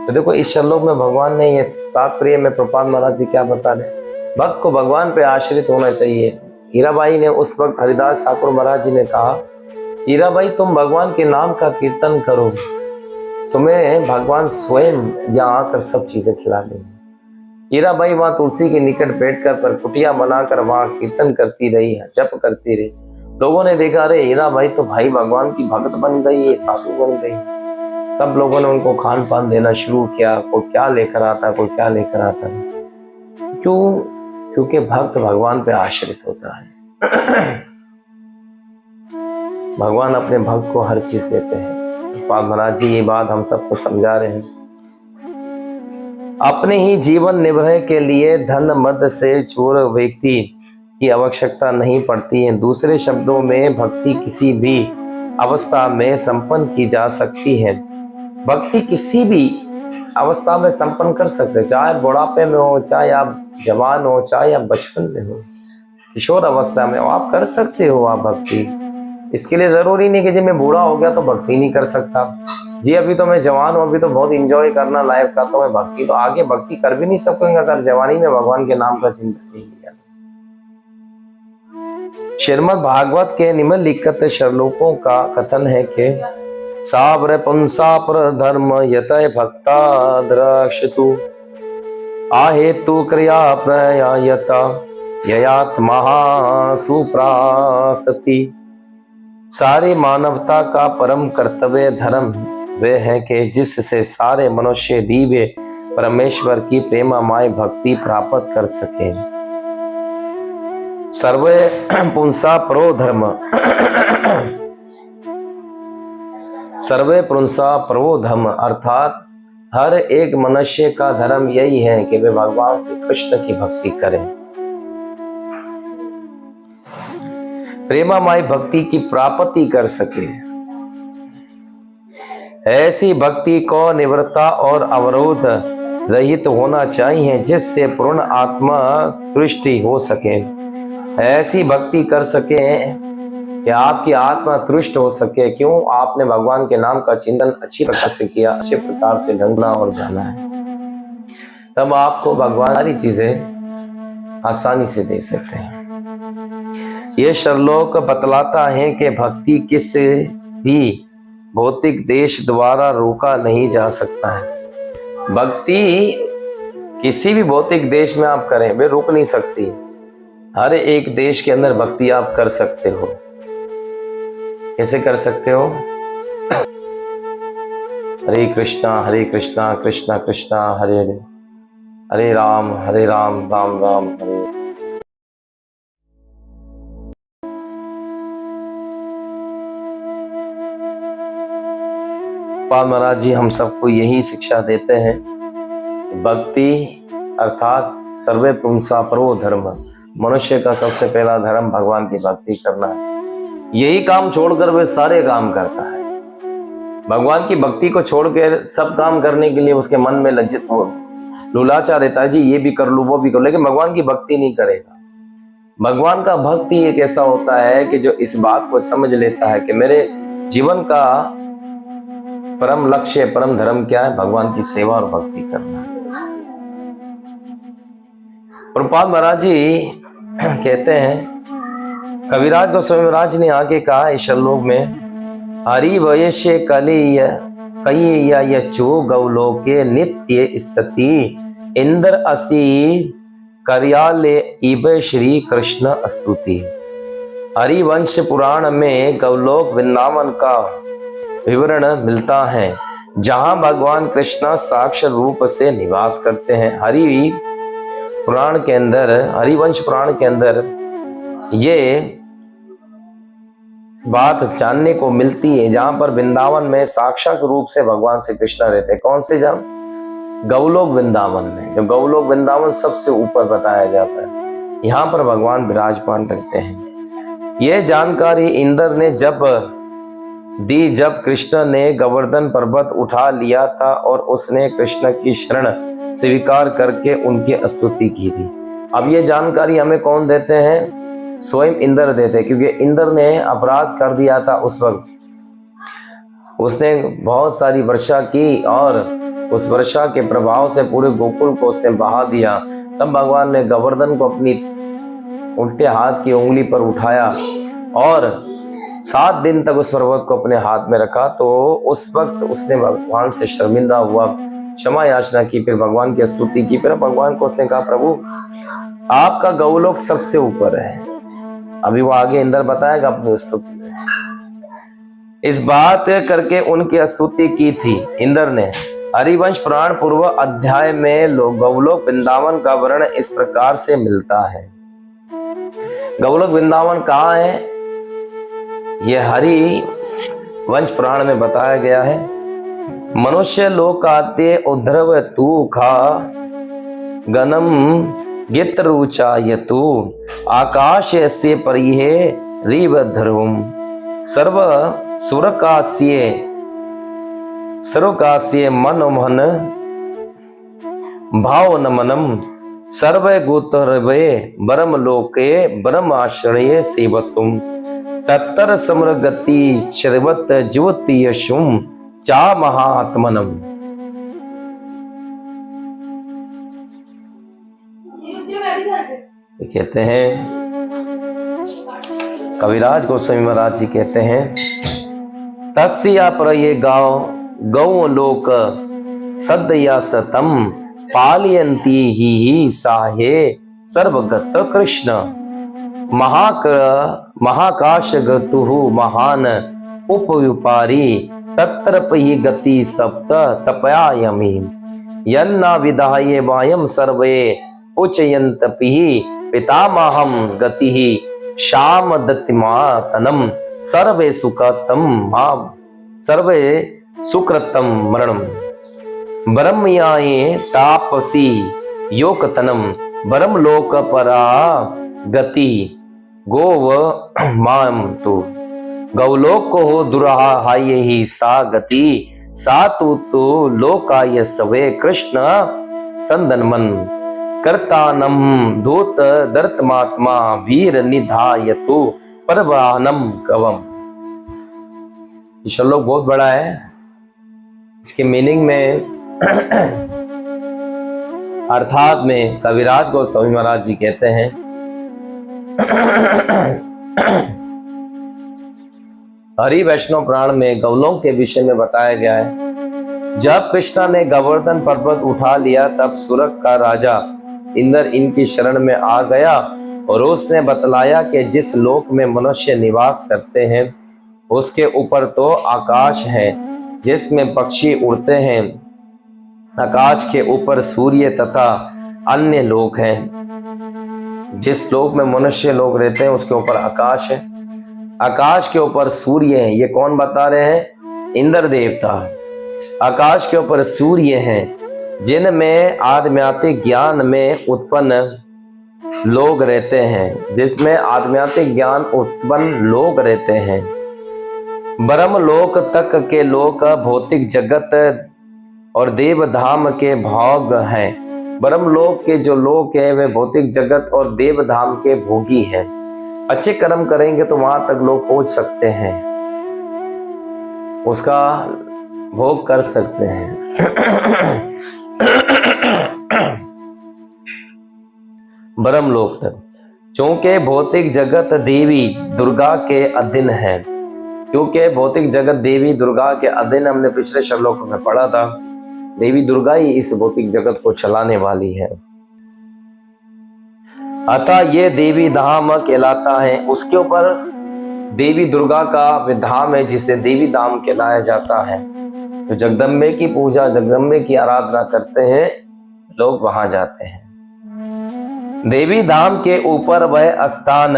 तो देखो इस श्लोक में भगवान ने ये तात्पर्य में प्रपात महाराज जी क्या बता रहे, भक्त को भगवान पे आश्रित होना चाहिए। हीराबाई ने उस वक्त हरिदास ठाकुर महाराज जी ने कहा हीराबाई तुम भगवान के नाम का कीर्तन करो, तुम्हें भगवान स्वयं यहाँ आकर सब चीजें खिला देंगे। हीराबाई वहां तुलसी के निकट बैठकर पर कुटिया बनाकर वहां कीर्तन करती रही, जप करती रही। लोगों ने देखा अरे हीराबाई तो भाई भगवान की भक्त बन गई, साधु बन गई। सब लोगों ने उनको खान पान देना शुरू किया, कोई क्या लेकर आता, कोई क्या लेकर आता। क्यों? क्योंकि भक्त भगवान पे आश्रित होता है। भगवान अपने भक्त को हर चीज देते हैं। महाराज जी ये बात हम सबको समझा रहे हैं। अपने ही जीवन निर्वाह के लिए धन मद से चोर व्यक्ति की आवश्यकता नहीं पड़ती है। दूसरे शब्दों में भक्ति किसी भी अवस्था में संपन्न की जा सकती है। भक्ति किसी भी अवस्था में संपन्न कर सकते, चाहे बुढ़ापे में हो, चाहे आप जवान हो, चाहे आप बचपन में हो, किशोर अवस्था में हो, आप कर सकते हो आप भक्ति। इसके लिए जरूरी नहीं कि जी मैं बूढ़ा हो गया तो भक्ति नहीं कर सकता, जी अभी तो मैं जवान हूँ, अभी तो बहुत इंजॉय करना लाइफ का, तो मैं भक्ति तो आगे भक्ति कर भी नहीं सकूंगा अगर जवानी में भगवान के नाम का चिंतन नहीं किया। श्रीमद् भागवत के निम्नलिखित श्लोकों का कथन है कि साब्र पुंसा पर धर्म यतय भक्ता द्रक्षतु आहेतु क्रिया प्रयायता ययात्मा सुप्रासति। सारी मानवता का परम कर्तव्य धर्म वे है कि जिससे सारे मनुष्य दिव्य परमेश्वर की प्रेममय भक्ति प्राप्त कर सके। सर्वे पुंसा परो धर्म, सर्वे पुंसा परो धर्म अर्थात हर एक मनुष्य का धर्म यही है कि वे भगवान श्री कृष्ण की भक्ति करें, प्रेममय भक्ति की प्राप्ति कर सके। ऐसी भक्ति को निवृत्ता और अवरोध रहित होना चाहिए, जिससे पूर्ण आत्मा तुष्टि हो सके। ऐसी भक्ति कर सके कि आपकी आत्मा तुष्ट हो सके। क्यों? आपने भगवान के नाम का चिंतन अच्छी प्रकार से किया, अच्छे प्रकार से ढंगना और जाना है, तब आपको भगवान सारी चीजें आसानी से दे सकते हैं। ये श्लोक बतलाता है कि भक्ति किसी भी भौतिक देश द्वारा रोका नहीं जा सकता है। भक्ति किसी भी भौतिक देश में आप करें, वे रुक नहीं सकती। हर एक देश के अंदर भक्ति आप कर सकते हो। कैसे कर सकते हो? हरे कृष्णा कृष्णा कृष्णा हरे हरे, हरे राम राम राम हरे। पाल महाराज जी हम सबको यही शिक्षा देते हैं, भक्ति अर्थात सर्वे पुंसा परो धर्म, मनुष्य का सबसे पहला धर्म भगवान की भक्ति करना है। यही काम छोड़कर वे सारे काम करता है। भगवान की भक्ति को छोड़कर सब काम करने के लिए उसके मन में लज्जित हो लुलाचा रहता है, जी ये भी कर लूं वो भी कर लूं, लेकिन भगवान की भक्ति नहीं करेगा। भगवान का भक्ति एक ऐसा होता है कि जो इस बात को समझ लेता है कि मेरे जीवन का परम लक्ष्य, परम धर्म क्या है? भगवान की सेवा और भक्ति करना। प्रभुपाद महाराज जी कहते हैं, कविराज गोस्वामी महाराज ने आगे कहा इस श्लोक में, हरि वयस्य कलिय कई चो गौलोके नित्य स्थिति इंद्र असी कार्यालय इब श्री कृष्ण स्तुति। हरिवंश पुराण में गौलोक वृंदावन का विवरण मिलता है, जहां भगवान कृष्ण साक्षात रूप से निवास करते हैं। हरिवंश पुराण के अंदर ये बात जानने को मिलती है, जहां पर वृंदावन में साक्षात रूप से भगवान श्री कृष्ण रहते हैं। कौन से जगह? गौलोक वृंदावन में। जो गौलोक वृंदावन सबसे ऊपर बताया जाता है, यहाँ पर भगवान विराजमान रहते हैं। यह जानकारी इंद्र ने जब कृष्ण ने गोवर्धन पर्वत उठा लिया था और उसने कृष्ण की शरण स्वीकार करके उनकी स्तुति की थी। अब ये जानकारी हमें कौन देते हैं? स्वयं इंद्र देते, क्योंकि इंद्र ने अपराध कर दिया था। उस वक्त उसने बहुत सारी वर्षा की और उस वर्षा के प्रभाव से पूरे गोकुल को उसने बहा दिया। तब भगवान ने गोवर्धन को अपनी उल्टे हाथ की उंगली पर उठाया और 7 दिन तक उस पर्वत को अपने हाथ में रखा। तो उस वक्त उसने भगवान से शर्मिंदा हुआ, क्षमा याचना की, फिर भगवान की स्तुति की। फिर भगवान को उसने कहा, प्रभु आपका गौलोक सबसे ऊपर है। अभी वो आगे इंद्र बताएगा अपनी स्तुति में। इस बात करके उनकी स्तुति की थी इंद्र ने। हरिवंश पुराण पूर्व अध्याय में गौलोक वृंदावन का वर्णन इस प्रकार से मिलता है। गौलोक वृंदावन कहाँ है? यह हरिवंश पुराण में बताया गया है। मनुष्य लोकाते उद्धव तू खा गनम गित रुचायतु आकाश से परिहे रिवध्रुम सर्व सुरकास्य मनोमन भाव नमनम सर्व गोत्रवे परम लोके परम आश्रय सेवतुम तत्तर समृगति श्रवत ज्योति यशुम चा महात्मनम। कहते हैं, कविराज गोस्वामी महाराज जी कहते हैं, तस्या पर ये गौ लोक सदया सतम पालयंती ही साहे सर्वगत कृष्ण महाकाश गतु महान उपयुपारी तत्र ही गति सप्त तपयायमी। यन्ना विधाय वायम सर्वे उच्चयंत पिहि पितामहम गतिः श्याम दत्तिमातनम सर्वे सुकृतम मरणम ब्रह्मयाये तापसी योकतनम ब्रह्म लोक परा गति गोव माम तु गौलोक को दुराहाय ही सा गति सा तू लोकाय सवे कृष्ण संदनमन कर्तानम दूत दर्तमात्मा वीर निधायतु परवानम कवम। ये श्लोक बहुत बड़ा है। इसके मीनिंग में अर्थात में कविराज गोस्वामी महाराज जी कहते हैं हरि वैष्णव पुराण में गौलोक के विषय में बताया गया है। जब कृष्णा ने गोवर्धन पर्वत उठा लिया तब सुरक का राजा इंद्र इनकी शरण में आ गया और उसने बतलाया कि जिस लोक में मनुष्य निवास करते हैं उसके ऊपर तो आकाश है जिसमें पक्षी उड़ते हैं, आकाश के ऊपर सूर्य तथा अन्य लोक हैं। जिस लोक में मनुष्य लोग रहते हैं उसके ऊपर आकाश है, आकाश के ऊपर सूर्य है। ये कौन बता रहे हैं? इंद्र देवता। आकाश के ऊपर सूर्य हैं जिनमें आध्यात्मिक ज्ञान में उत्पन्न लोग रहते हैं, जिसमें आध्यात्मिक ज्ञान उत्पन्न लोग रहते हैं। ब्रह्म लोक तक के लोक भौतिक जगत और देव धाम के भोग हैं। ब्रह्म लोक के जो लोक है वे भौतिक जगत और देव धाम के भोगी हैं। अच्छे कर्म करेंगे तो वहां तक लोग पहुंच सकते हैं, उसका भोग कर सकते हैं ब्रह्म लोक तक। चूंकि भौतिक जगत देवी दुर्गा के अधीन है, क्योंकि भौतिक जगत देवी दुर्गा के अधीन, हमने पिछले श्लोक में पढ़ा था, देवी दुर्गा ही इस भौतिक जगत को चलाने वाली है। अतः ये देवी धाम कहलाता है। उसके ऊपर देवी दुर्गा का धाम है जिसे देवी धाम कहलाया जाता है। तो जगदम्बे की पूजा, जगदम्बे की आराधना करते हैं लोग, वहां जाते हैं। देवी धाम के ऊपर वह स्थान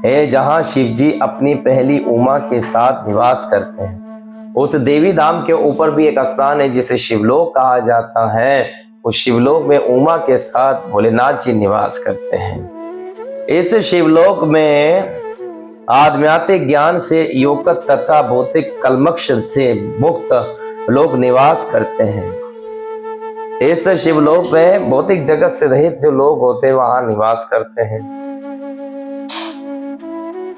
है जहां शिव जी अपनी पहली उमा के साथ निवास करते हैं। उस देवी धाम के ऊपर भी एक स्थान है जिसे शिवलोक कहा जाता है। उस शिवलोक में उमा के साथ भोलेनाथ जी निवास करते हैं। इस शिवलोक में आध्यात्मिक ज्ञान से युक्त तथा भौतिक कलमश से मुक्त लोग निवास करते हैं। इस शिवलोक में भौतिक जगत से रहित जो लोग होते हैं वहां निवास करते हैं।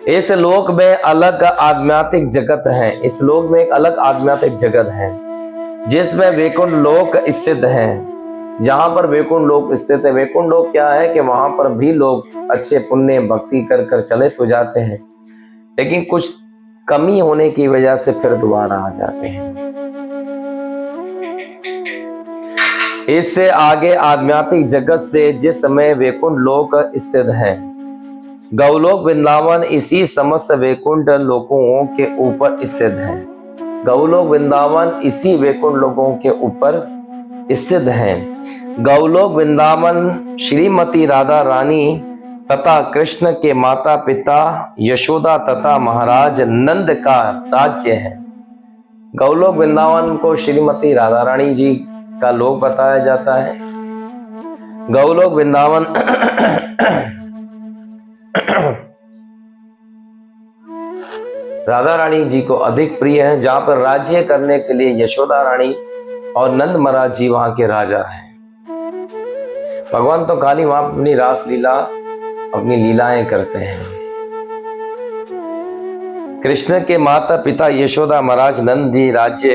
इस लोक में अलग आध्यात्मिक जगत है। इस लोक में एक अलग आध्यात्मिक जगत है जिसमें वैकुंठ लोक स्थित है। जहां पर वैकुंठ लोक स्थित है, वैकुंठ लोक क्या है कि वहां पर भी लोग अच्छे पुण्य भक्ति कर कर चले तो जाते हैं, लेकिन कुछ कमी होने की वजह से फिर दोबारा आ जाते हैं। इससे आगे आध्यात्मिक जगत से जिस समय वैकुंठ लोक स्थित है, गौलोक वृंदावन इसी समस्त वैकुंठ लोकों के ऊपर स्थित है। गौलोक वृंदावन इसी वैकुंठ लोकों के ऊपर स्थित है। गौलोक वृंदावन श्रीमती राधा रानी तथा कृष्ण के माता पिता यशोदा तथा महाराज नंद का राज्य है। गौलोक वृंदावन को श्रीमती राधा रानी जी का लोक बताया जाता है। गौलोक वृंदावन राधा रानी जी को अधिक प्रिय है, जहां पर राज्य करने के लिए यशोदा रानी और नंद महाराज जी वहां के राजा हैं। भगवान तो खाली वहां अपनी रास लीला, अपनी लीलाएं करते हैं। कृष्ण के माता पिता यशोदा महाराज नंद जी राज्य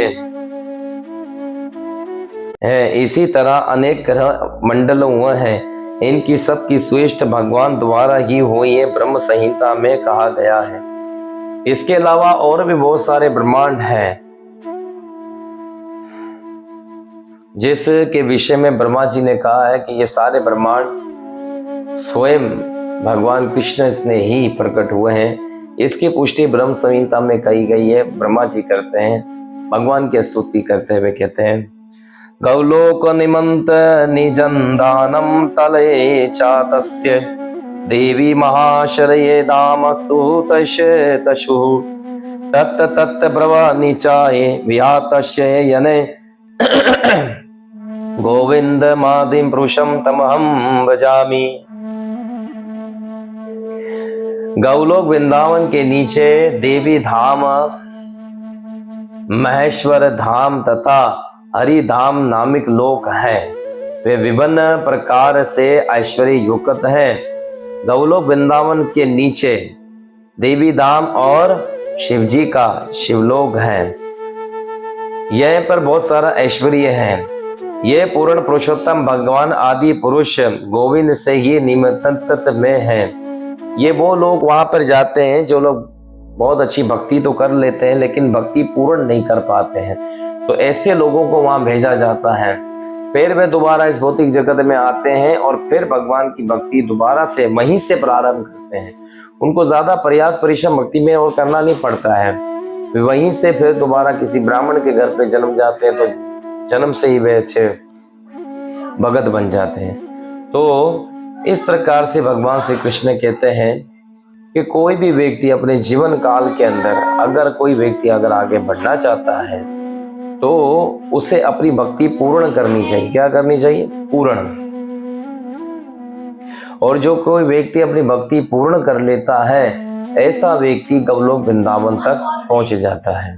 है। इसी तरह अनेक ग्रह मंडल हुए हैं, इनकी सबकी श्रेष्ठ भगवान द्वारा ही हुई है, ब्रह्म संहिता में कहा गया है। इसके अलावा और भी बहुत सारे ब्रह्मांड हैं जिसके विषय में ब्रह्मा जी ने कहा है कि ये सारे ब्रह्मांड स्वयं भगवान कृष्ण ने ही प्रकट हुए हैं। इसकी पुष्टि ब्रह्म संहिता में कही गई है, ब्रह्मा जी करते हैं। भगवान की स्तुति करते हुए कहते हैं, गौलोक निमंत निजंदानम तले चातस्य देवी महाशरये दाम सूतशु तत् तत् ब्रवा निचाये व्यातस्य यने गोविंद मादिम पुरुषम तमहम भजामि। गौलोक वृंदावन के नीचे देवी धाम, महेश्वर धाम तथा हरि धाम नामिक लोक है। वे विभिन्न प्रकार से ऐश्वर्य युक्त है। गौलोक वृंदावन के नीचे देवी धाम और शिवजी का शिवलोक है। यह पर बहुत सारा ऐश्वर्य है। ये पूर्ण पुरुषोत्तम भगवान आदि पुरुष गोविंद से ही निमित्त में है। ये वो लोग वहां पर जाते हैं जो लोग बहुत अच्छी भक्ति तो कर लेते हैं लेकिन भक्ति पूर्ण नहीं कर पाते हैं, तो ऐसे लोगों को वहां भेजा जाता है। फिर वे दोबारा इस भौतिक जगत में आते हैं और फिर भगवान की भक्ति दोबारा से वहीं से प्रारंभ करते हैं। उनको ज्यादा प्रयास परिश्रम भक्ति में और करना नहीं पड़ता है। वहीं से फिर दोबारा किसी ब्राह्मण के घर पे जन्म जाते हैं तो जन्म से ही वे अच्छे भगत बन जाते हैं। तो इस प्रकार से भगवान श्री कृष्ण कहते हैं कि कोई भी व्यक्ति अपने जीवन काल के अंदर अगर कोई व्यक्ति अगर आगे बढ़ना चाहता है तो उसे अपनी भक्ति पूर्ण करनी चाहिए। क्या करनी चाहिए? पूर्ण। और जो कोई व्यक्ति अपनी भक्ति पूर्ण कर लेता है ऐसा व्यक्ति गौलोक वृंदावन तक पहुंच जाता है।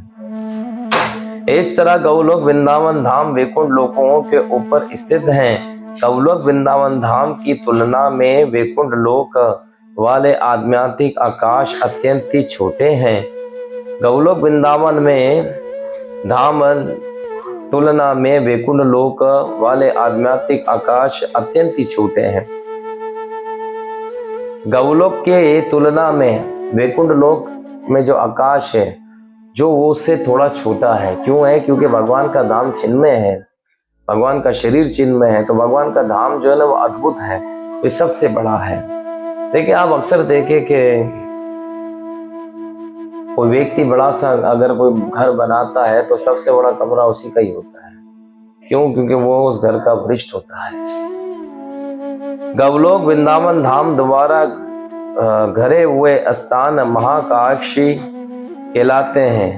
इस तरह गौलोक वृंदावन धाम वैकुंठ लोकों के ऊपर स्थित हैं। गौलोक वृंदावन धाम की तुलना में वैकुंठ लोक वाले आध्यात्मिक आकाश अत्यंत ही छोटे हैं। गौलोक वृंदावन में धाम तुलना में वैकुंठ लोक वाले आध्यात्मिक आकाश अत्यंत ही छोटे हैं। गौलोक के तुलना में वैकुंठ लोक में जो आकाश है जो वो उससे थोड़ा छोटा है। क्यों है? क्योंकि भगवान का धाम चिन्मय है, भगवान का शरीर चिन्मय है, तो भगवान का धाम जो है ना वो अद्भुत है, वो सबसे बड़ा है। देखिए आप अक्सर देखें कि कोई व्यक्ति बड़ा सा अगर कोई घर बनाता है तो सबसे बड़ा कमरा उसी का ही होता है। क्यों? क्योंकि वो उस घर का वरिष्ठ होता है। गौलोक वृंदावन धाम द्वारा घरे हुए स्थान महाकाक्षी कहलाते हैं।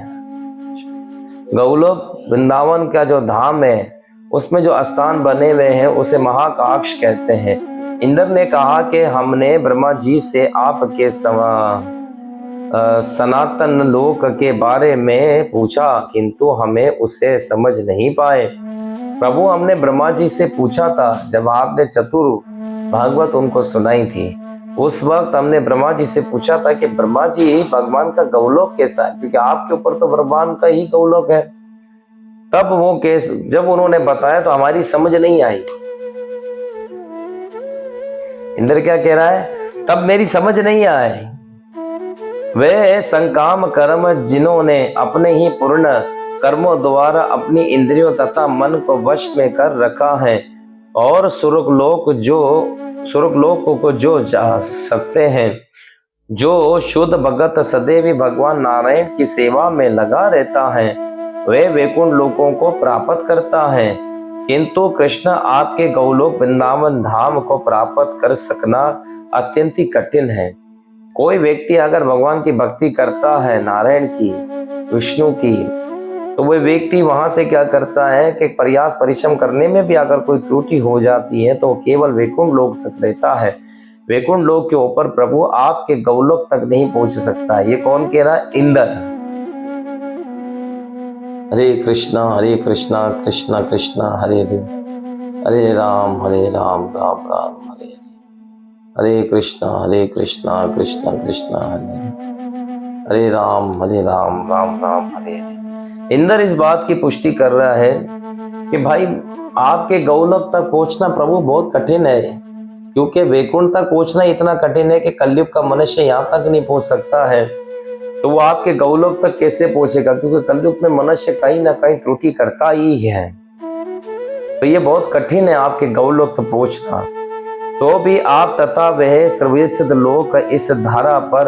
गौलोक वृंदावन का जो धाम है उसमें जो स्थान बने हुए हैं उसे महाकाक्ष कहते हैं। इंद्र ने कहा कि हमने ब्रह्मा जी से आपके सनातन लोक के बारे में पूछा किंतु हमें उसे समझ नहीं पाए। प्रभु हमने ब्रह्मा जी से पूछा था जब आपने चतुर भागवत उनको सुनाई थी। उस वक्त हमने ब्रह्मा जी से पूछा था कि ब्रह्मा जी भगवान का गौलोक कैसा है, क्योंकि आपके ऊपर तो भगवान का ही गौलोक है। तब वो केस जब उन्होंने बताया तो हमारी समझ नहीं आई। इंद्र क्या कह रहा है? तब मेरी समझ नहीं आई। वे संकाम कर्म जिन्होंने अपने ही पूर्ण कर्मों द्वारा अपनी इंद्रियों तथा मन को वश में कर रखा है और स्वर्गलोक को जो जा सकते हैं, जो शुद्ध भगत सदैव भगवान नारायण की सेवा में लगा रहता है वे वैकुंठ लोकों को प्राप्त करता है। किंतु कृष्ण आपके गौलोक वृंदावन धाम को प्राप्त कर सकना अत्यंत ही कठिन है। कोई व्यक्ति अगर भगवान की भक्ति करता है, नारायण की, विष्णु की, तो वह व्यक्ति वहां से क्या करता है कि प्रयास परिश्रम करने में भी अगर कोई त्रुटि हो जाती है तो केवल वैकुंठ लोक तक रहता है। वैकुंठ लोक के ऊपर प्रभु आपके गौलोक तक नहीं पहुंच सकता। ये कौन कह रहा है? इंद्र। हरे कृष्णा कृष्णा कृष्णा हरे हरे राम राम राम हरे हरे कृष्णा कृष्णा कृष्णा हरे राम राम राम हरे हरे। इंद्र इस बात की पुष्टि कर रहा है कि भाई आपके गौलोक तक पहुंचना प्रभु बहुत कठिन है, क्योंकि वैकुंठ तक पहुंचना इतना कठिन है कि कलयुग का मनुष्य यहाँ तक नहीं पहुंच सकता है, तो वो आपके गौलोक तक कैसे पहुंचेगा? क्योंकि कलयुग में मनुष्य कहीं ना कहीं त्रुटि करता ही है। तो ये बहुत कठिन है आपके गौलोक तक पहुंचना। तो भी आप तथा वह सर्वोच्च लोक इस धारा पर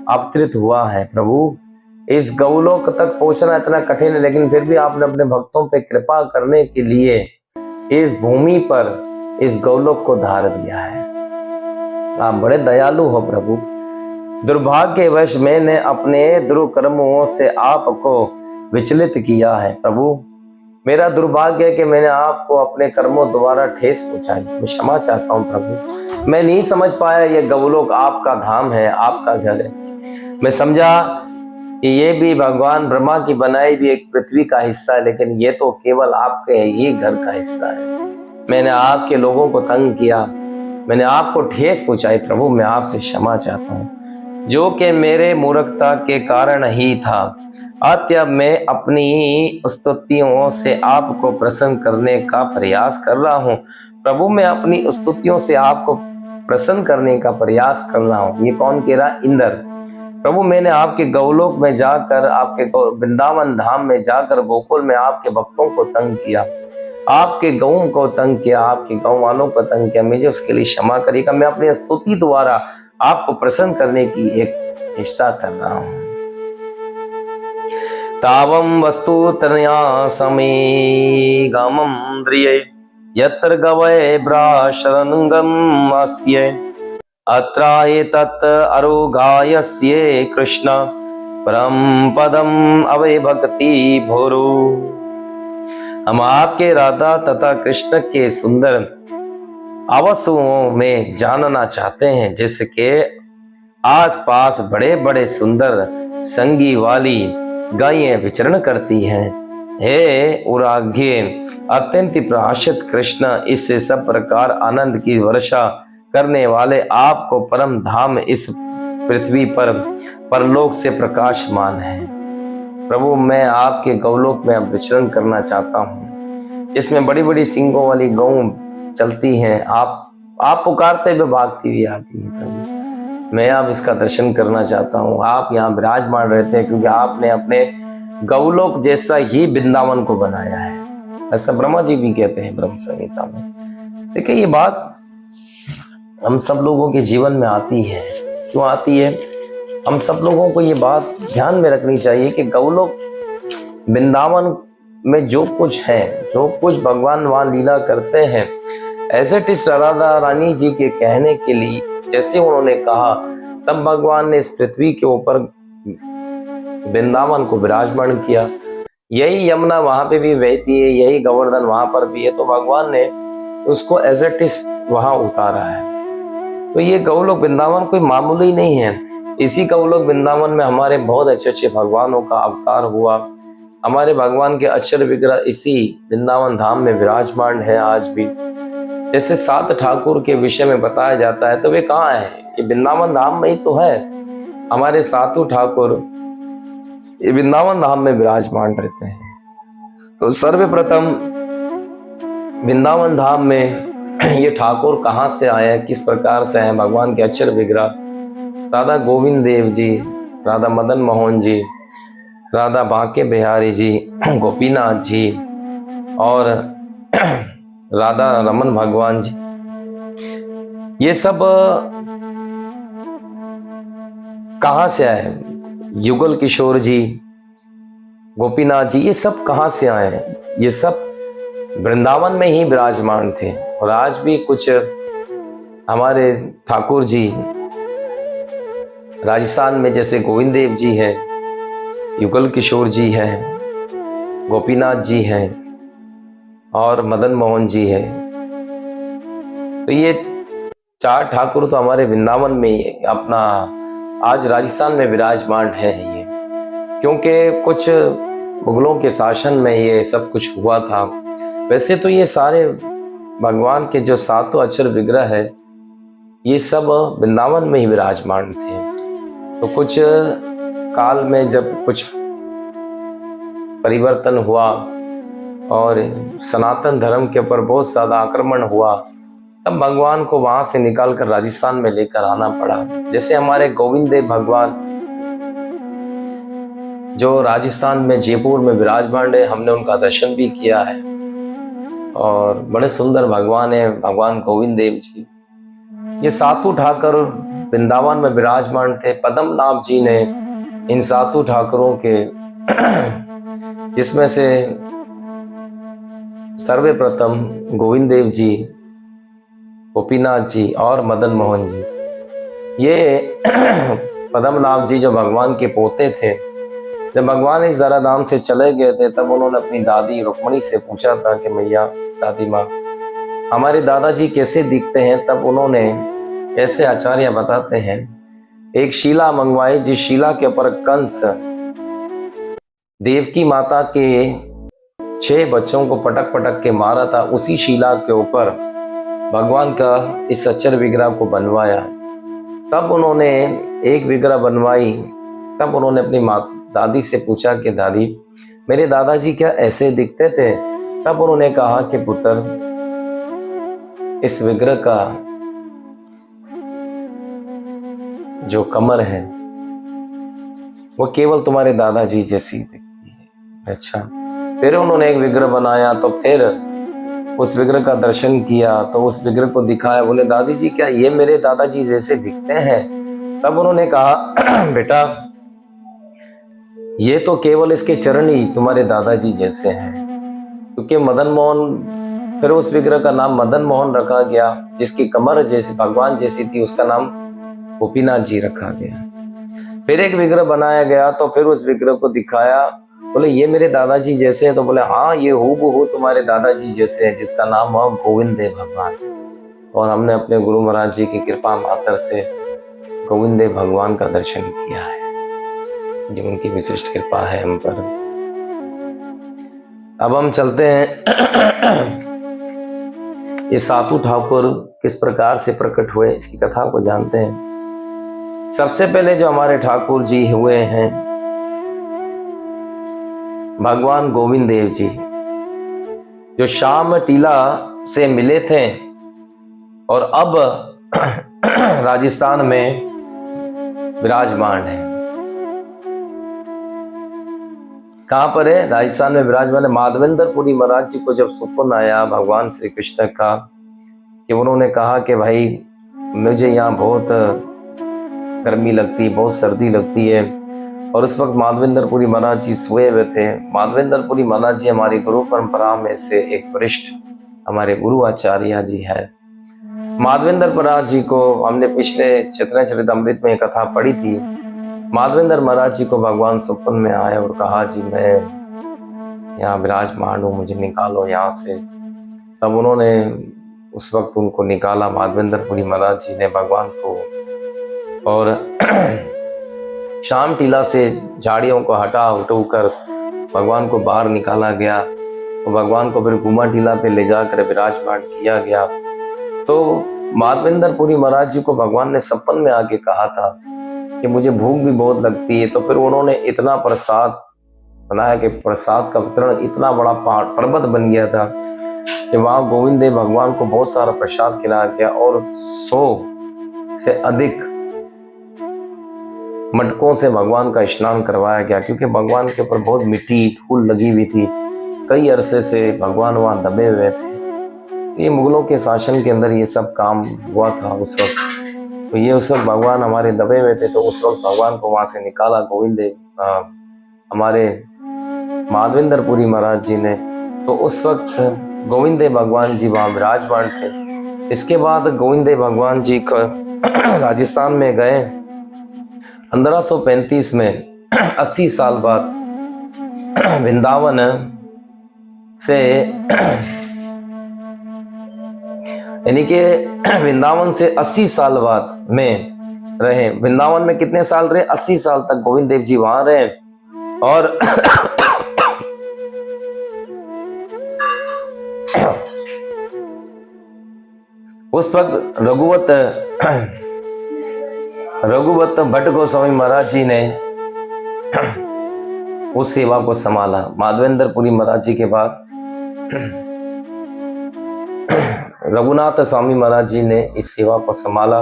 अवतरित हुआ है। प्रभु इस गौलोक तक पहुंचना इतना कठिन है, लेकिन फिर भी आपने अपने भक्तों पे कृपा करने के लिए इस भूमि पर इस गौलोक को धार दिया है। आप बड़े दयालु हो प्रभु। दुर्भाग्यवश मैंने अपने दुष्कर्मों से आपको विचलित किया है प्रभु। मेरा दुर्भाग्य है कि मैंने आपको अपने कर्मों द्वारा ठेस पहुंचाई। मैं क्षमा चाहता हूँ प्रभु। मैं नहीं समझ पाया ये गौलोक आपका धाम है, आपका घर है। मैं समझा कि ये भी भगवान ब्रह्मा की बनाई भी एक पृथ्वी का हिस्सा है, लेकिन ये तो केवल आपके ही घर का हिस्सा है। मैंने आपके लोगों को तंग किया, मैंने आपको ठेस पहुंचाई प्रभु। मैं आपसे क्षमा चाहता हूँ, जो कि मेरे मूर्खता के कारण ही था। अतः मैं अपनी स्तुतियों से आपको प्रसन्न करने का प्रयास कर रहा हूँ प्रभु। मैं अपनी स्तुतियों से आपको प्रसन्न करने का प्रयास कर रहा हूँ। ये कौन कह रहा? इंद्र। प्रभु मैंने आपके गौलोक में जाकर, आपके वृंदावन धाम में जाकर, गोकुल में आपके भक्तों को तंग किया, आपके गऊ को तंग किया, आपके गौ वालों को तंग किया। मुझे उसके लिए क्षमा करिएगा। मैं अपनी स्तुति द्वारा आपको प्रसन्न करने की एक चेष्टा कर रहा हूँ। तावं वस्तु तनया समे गमं द्रिये यत्र गवये ब्राशरंगम अस्ये अत्राये तत् अरोगायस्ये कृष्ण परम पदम अवे भक्ति भोरो। हम आपके राधा तथा कृष्ण के सुंदर आवासों में जानना चाहते हैं, जिसके आसपास बड़े बड़े सुंदर संगी वाली गायें विचरण करती हैं। हे उराग्य अत्यंत प्रकाशित कृष्ण, इससे सब प्रकार आनंद की वर्षा करने वाले आपको परम धाम इस पृथ्वी पर परलोक से प्रकाशमान है। प्रभु मैं आपके गौलोक में अब विचरण करना चाहता हूँ, जिसमें बड़ी बड़ी सींगों वाली गौ चलती हैं। आप पुकारते हुए भागती हुई आती है प्रभु। मैं अब इसका दर्शन करना चाहता हूँ। आप यहाँ विराजमान रहते हैं, क्योंकि आपने अपने गौलोक जैसा ही वृंदावन को बनाया है। ऐसा ब्रह्मा जी भी कहते हैं ब्रह्म संहिता में। देखिए ये बात हम सब लोगों के जीवन में आती है। क्यों आती है? हम सब लोगों को ये बात ध्यान में रखनी चाहिए कि गौलोक वृंदावन में जो कुछ है, जो कुछ भगवान वहां लीला करते हैं, ऐसे टिस राधा रानी जी के कहने के लिए जैसे उन्होंने कहा, तब भगवान ने इस पृथ्वी के ऊपर वृंदावन को विराजमान किया। यही यमुना वहां पे भी बहती है, यही गोवर्धन वहां पर भी है, तो भगवान ने उसको एज ए टिस वहां उतारा है। तो ये गौलोक वृंदावन कोई मामूली नहीं है। इसी गौलोक वृंदावन में हमारे बहुत अच्छे अच्छे भगवानों का अवतार हुआ। हमारे भगवान के अक्षर विग्रह इसी वृंदावन धाम में विराजमान है आज भी। जैसे 7 ठाकुर के विषय में बताया जाता है, तो वे कहाँ है? ये वृंदावन धाम में ही तो है। हमारे 7 ठाकुर वृंदावन धाम में विराजमान रहते हैं। तो सर्वप्रथम वृंदावन धाम में ये ठाकुर कहाँ से आए, किस प्रकार से आए? भगवान के अक्षर विग्रह राधा गोविंद देव जी, राधा मदन मोहन जी, राधा बांके बिहारी जी, गोपीनाथ जी और राधा रमन भगवान जी, ये सब कहाँ से आए? युगल किशोर जी, गोपीनाथ जी, ये सब कहाँ से आए? ये सब वृंदावन में ही विराजमान थे। और आज भी कुछ हमारे ठाकुर जी राजस्थान में, जैसे गोविंद देव जी हैं, युगल किशोर जी हैं, गोपीनाथ जी हैं और मदन मोहन जी हैं। तो ये 4 ठाकुर तो हमारे वृंदावन में ही अपना आज राजस्थान में विराजमान है। ये क्योंकि कुछ मुगलों के शासन में ये सब कुछ हुआ था। वैसे तो ये सारे भगवान के जो 7 अक्षर विग्रह है, ये सब वृंदावन में ही विराजमान थे। तो कुछ काल में जब कुछ परिवर्तन हुआ और सनातन धर्म के ऊपर बहुत ज्यादा आक्रमण हुआ, तब भगवान को वहां से निकाल कर राजस्थान में लेकर आना पड़ा। जैसे हमारे गोविंद देव भगवान जो राजस्थान में जयपुर में विराजमान है, हमने उनका दर्शन भी किया है और बड़े सुंदर भगवान है भगवान गोविंद देव जी। ये 7 ठाकुर वृंदावन में विराजमान थे। पद्मनाभ जी ने इन सातों ठाकुरों के जिसमें से सर्वप्रथम गोविंद देव जी, गोपीनाथ जी और मदन मोहन जी, ये पद्मनाभ जी जो भगवान के पोते थे, जब भगवान इस जराधाम से चले गए थे तब उन्होंने अपनी दादी रुक्मणी से पूछा था कि मैया, दादी माँ, हमारे दादाजी कैसे दिखते हैं। तब उन्होंने, ऐसे आचार्य बताते हैं, एक शिला मंगवाई, जिस शिला के ऊपर कंस देवकी माता के 6 बच्चों को पटक पटक के मारा था, उसी शिला के ऊपर भगवान का इस सच्चर विग्रह को बनवाया। तब उन्होंने एक विग्रह बनवाई। तब उन्होंने अपनी माँ दादी से पूछा कि दादी, मेरे दादाजी क्या ऐसे दिखते थे। तब उन्होंने कहा कि पुत्र, इस विग्रह का जो कमर है वो केवल तुम्हारे दादाजी जैसी दिखती है। अच्छा, फिर उन्होंने एक विग्रह बनाया, तो फिर उस विग्रह का दर्शन किया, तो उस विग्रह को दिखाया, बोले दादी जी क्या ये मेरे दादाजी जैसे दिखते हैं। तब उन्होंने कहा बेटा, ये तो केवल इसके चरण ही तुम्हारे दादाजी जैसे हैं, क्योंकि मदन मोहन, फिर उस विग्रह का नाम मदन मोहन रखा गया, जिसकी कमर जैसी भगवान जैसी थी, उसका नाम गोपीनाथ जी रखा गया। फिर एक विग्रह बनाया गया, तो फिर उस विग्रह को दिखाया, बोले ये मेरे दादाजी जैसे हैं। तो बोले हाँ, ये हूबहू तुम्हारे दादाजी जैसे हैं, जिसका नाम हुआ गोविंद देव भगवान। और हमने अपने गुरु महाराज जी की कृपा मात्र से गोविंद देव भगवान का दर्शन किया है, जो उनकी विशिष्ट कृपा है हम पर। अब हम चलते हैं ये सातों ठाकुर किस प्रकार से प्रकट हुए, इसकी कथा को जानते हैं। सबसे पहले जो हमारे ठाकुर जी हुए हैं, भगवान गोविंद देव जी, जो श्याम टीला से मिले थे और अब राजस्थान में विराजमान है। कहां पर है? राजस्थान में विराजमान है। माधवेंद्रपुरी महाराज जी को जब सुपन आया भगवान श्री कृष्ण का, कि उन्होंने कहा कि भाई मुझे यहाँ बहुत गर्मी लगती है, बहुत सर्दी लगती है, और उस वक्त माधवेंद्रपुरी महाराज जी सोए हुए थे। माधवेंद्रपुरी महाराज जी हमारी गुरु परंपरा में से एक वरिष्ठ हमारे गुरु आचार्य जी है। माधवेंद्र महाराज जी को हमने पिछले चैतन्य चरितमृत में कथा पढ़ी थी। माधवेंद्र महाराज जी को भगवान स्वप्न में आए और कहा, जी मैं यहाँ विराजमान हूँ, मुझे निकालो यहाँ से। तब उन्होंने उस वक्त उनको निकाला, माधवेंद्रपुरी महाराज जी ने भगवान को, और श्याम टीला से झाड़ियों को हटा कर भगवान को बाहर निकाला गया। तो भगवान को फिर गुमा टीला पे ले जाकर विराजमान किया गया। तो माधवेंद्रपुरी महाराज जी को भगवान ने सपन में आके कहा था कि मुझे भूख भी बहुत लगती है। तो फिर उन्होंने इतना प्रसाद बनाया कि प्रसाद का वितरण इतना बड़ा पर्वत बन गया था कि वहां गोविंद देव भगवान को बहुत सारा प्रसाद खिलाया गया, और 100 से अधिक मटकों से भगवान का स्नान करवाया गया, क्योंकि भगवान के ऊपर बहुत मिट्टी धूल लगी हुई थी। कई अरसे से भगवान वहां दबे हुए थे। ये मुगलों के शासन के अंदर ये सब काम हुआ था उस वक्त। तो ये उस वक्त भगवान हमारे दबे हुए थे, तो उस वक्त भगवान को वहां से निकाला गोविंद देव हमारे माधवेंद्रपुरी महाराज जी ने। तो उस वक्त गोविंद देव भगवान जी वहां विराजमान थे। इसके बाद गोविंद देव भगवान जी को राजस्थान में गए 1535 में, 80 साल बाद वृंदावन से, यानी कि वृंदावन से 80 साल बाद में रहे। वृंदावन में कितने साल रहे? 80 साल तक गोविंद देव जी वहां रहे। और उस वक्त रघुवत भट्ट गोस्वामी महाराज जी ने उस सेवा को संभाला। माधवेंद्रपुरी महाराज जी के बाद रघुनाथ स्वामी महाराज जी ने इस सेवा को संभाला,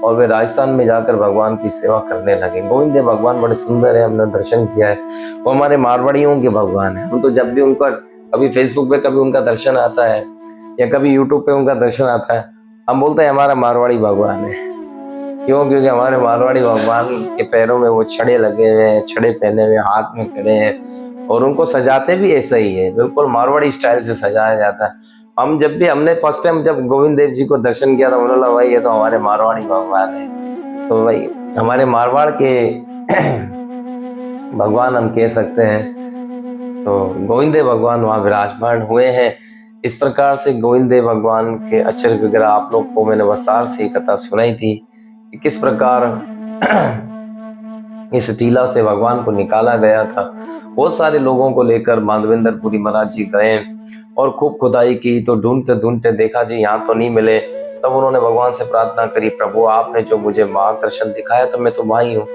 और वे राजस्थान में जाकर भगवान की सेवा करने लगे। गोविंद देव भगवान बड़े सुंदर है, हमने दर्शन किया है। वो हमारे मारवाड़ियों के भगवान है। हम तो जब भी उनका, कभी फेसबुक पे कभी उनका दर्शन आता है या कभी यूट्यूब पे उनका दर्शन आता है, हम बोलते हैं हमारा मारवाड़ी भगवान है। क्यों? क्योंकि हमारे मारवाड़ी भगवान के पैरों में वो छड़े लगे हुए हैं, छड़े पहने हुए, हाथ में खड़े हैं, और उनको सजाते भी ऐसा ही है, बिल्कुल मारवाड़ी स्टाइल से सजाया जाता है। हम जब भी हमने फर्स्ट टाइम जब गोविंद देव जी को दर्शन किया तो हमने बोला भाई ये तो हमारे मारवाड़ी भगवान है। तो भाई हमारे मारवाड़ के भगवान हम कह सकते हैं। तो गोविंद देव भगवान वहाँ विराजमान हुए हैं। इस प्रकार से गोविंद देव भगवान के अक्षर वगैरह आप लोग को मैंने विस्तार से कथा सुनाई थी कि किस प्रकार इस टीला से भगवान को निकाला गया था। बहुत सारे लोगों को लेकर माधवेंद्रपुरी महाराज जी गए और खूब खुदाई की, तो ढूंढते ढूंढते देखा जी यहाँ तो नहीं मिले। तब उन्होंने भगवान से प्रार्थना करी, प्रभु आपने जो मुझे महादर्शन दिखाया तो मैं तो वहीं हूँ।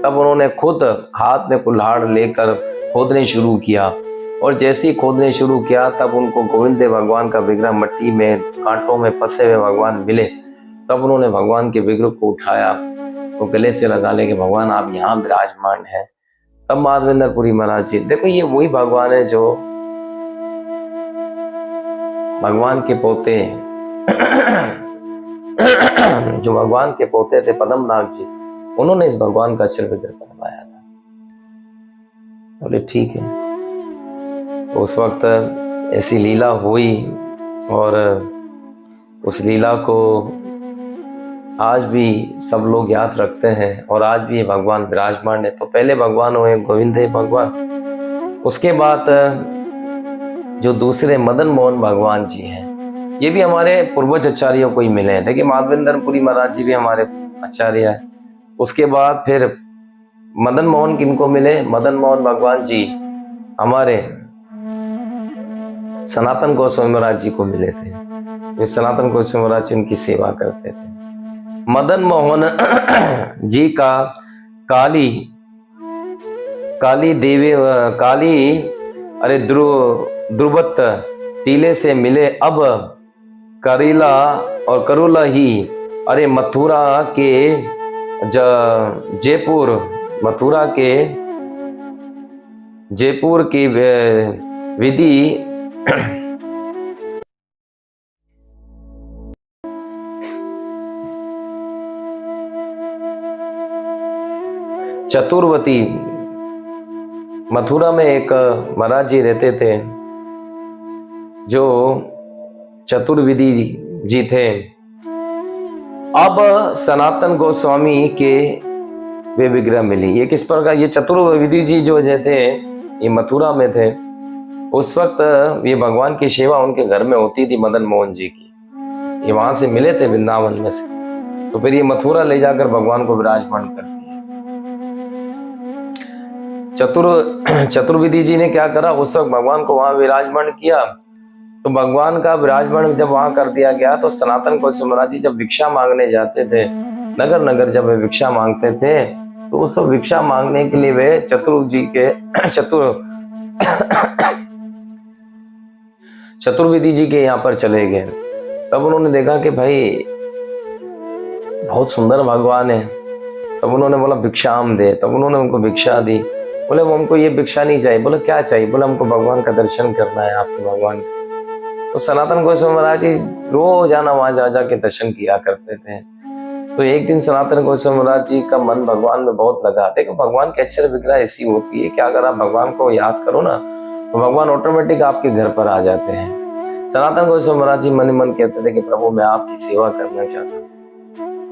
तब उन्होंने खुद हाथ में कुल्हाड़ लेकर खोदने शुरू किया, और जैसे ही खोदने शुरू किया तब उनको गोविंद देव भगवान का विग्रह मट्टी में कांटों में फंसे हुए भगवान मिले। तब उन्होंने भगवान के विग्रह को उठाया तो गले से लगा ले कि भगवान आप यहाँ विराजमान है। तब माधवेंद्रपुरी महाराज जी, देखो ये वही भगवान है जो भगवान के पोते जो भगवान के पोते थे पद्मनाभ जी, उन्होंने इस भगवान का अक्षर विग्रह बनवाया था। बोले ठीक है। तो उस वक्त ऐसी लीला हुई, और उस लीला को आज भी सब लोग याद रखते हैं, और आज भी ये भगवान विराजमान है। तो पहले भगवान हुए गोविंद देव भगवान, उसके बाद जो दूसरे मदन मोहन भगवान जी हैं, ये भी हमारे पूर्वज आचार्यों को ही मिले हैं। देखिए माधवेंद्रपुरी महाराज जी भी हमारे आचार्य है। उसके बाद फिर मदन मोहन किनको मिले? मदन मोहन भगवान जी हमारे सनातन गोस्वामी महाराज जी को मिले थे। वे सनातन गोस्वामी महाराज जी उनकी सेवा करते थे। मदन मोहन जी का काली देवी अरे ध्रुवत टीले से मिले अब करीला और करुला ही, अरे मथुरा के जयपुर की विधि चतुर्वती, मथुरा में एक महाराज जी रहते थे जो चतुर्विधि जी थे। अब सनातन गोस्वामी के वे विग्रह मिली। ये किस प्रकार? ये चतुर्विधि जी जो थे ये मथुरा में थे। उस वक्त ये भगवान की सेवा उनके घर में होती थी मदन मोहन जी की। ये वहां से मिले थे वृंदावन में से, तो फिर ये मथुरा ले जाकर भगवान को विराजमान कर दिया। चतुर्विधि जी ने क्या करा, उस वक्त भगवान को वहां विराजमान किया। तो भगवान का विराजमान जब वहां कर दिया गया तो सनातन गोस्वामी महाराज जी जब भिक्षा मांगने जाते थे, नगर नगर जब वे भिक्षा मांगते थे, तो उस भिक्षा मांगने के लिए वे चतुर्विधि जी के यहाँ पर चले गए। तब उन्होंने देखा कि भाई बहुत सुंदर भगवान है। तब उन्होंने बोला भिक्षाम दे। तब उन्होंने उनको भिक्षा दी। बोले वो हमको ये भिक्षा नहीं चाहिए। बोले क्या चाहिए? बोले हमको भगवान का दर्शन करना है, आपके भगवान का। तो सनातन गोस्वामी महाराज जी रोजाना वहां जा जाके दर्शन किया करते थे। तो एक दिन सनातन गोस्वामी महाराज जी का मन भगवान में बहुत लगा। देखो भगवान के अक्षर विग्रह ऐसी होती है कि अगर आप भगवान को याद करो ना तो भगवान ऑटोमेटिक आपके घर पर आ जाते हैं। सनातन गोस्वामी महाराज जी मन ही मन कहते थे कि प्रभु मैं आपकी सेवा करना चाहता हूँ।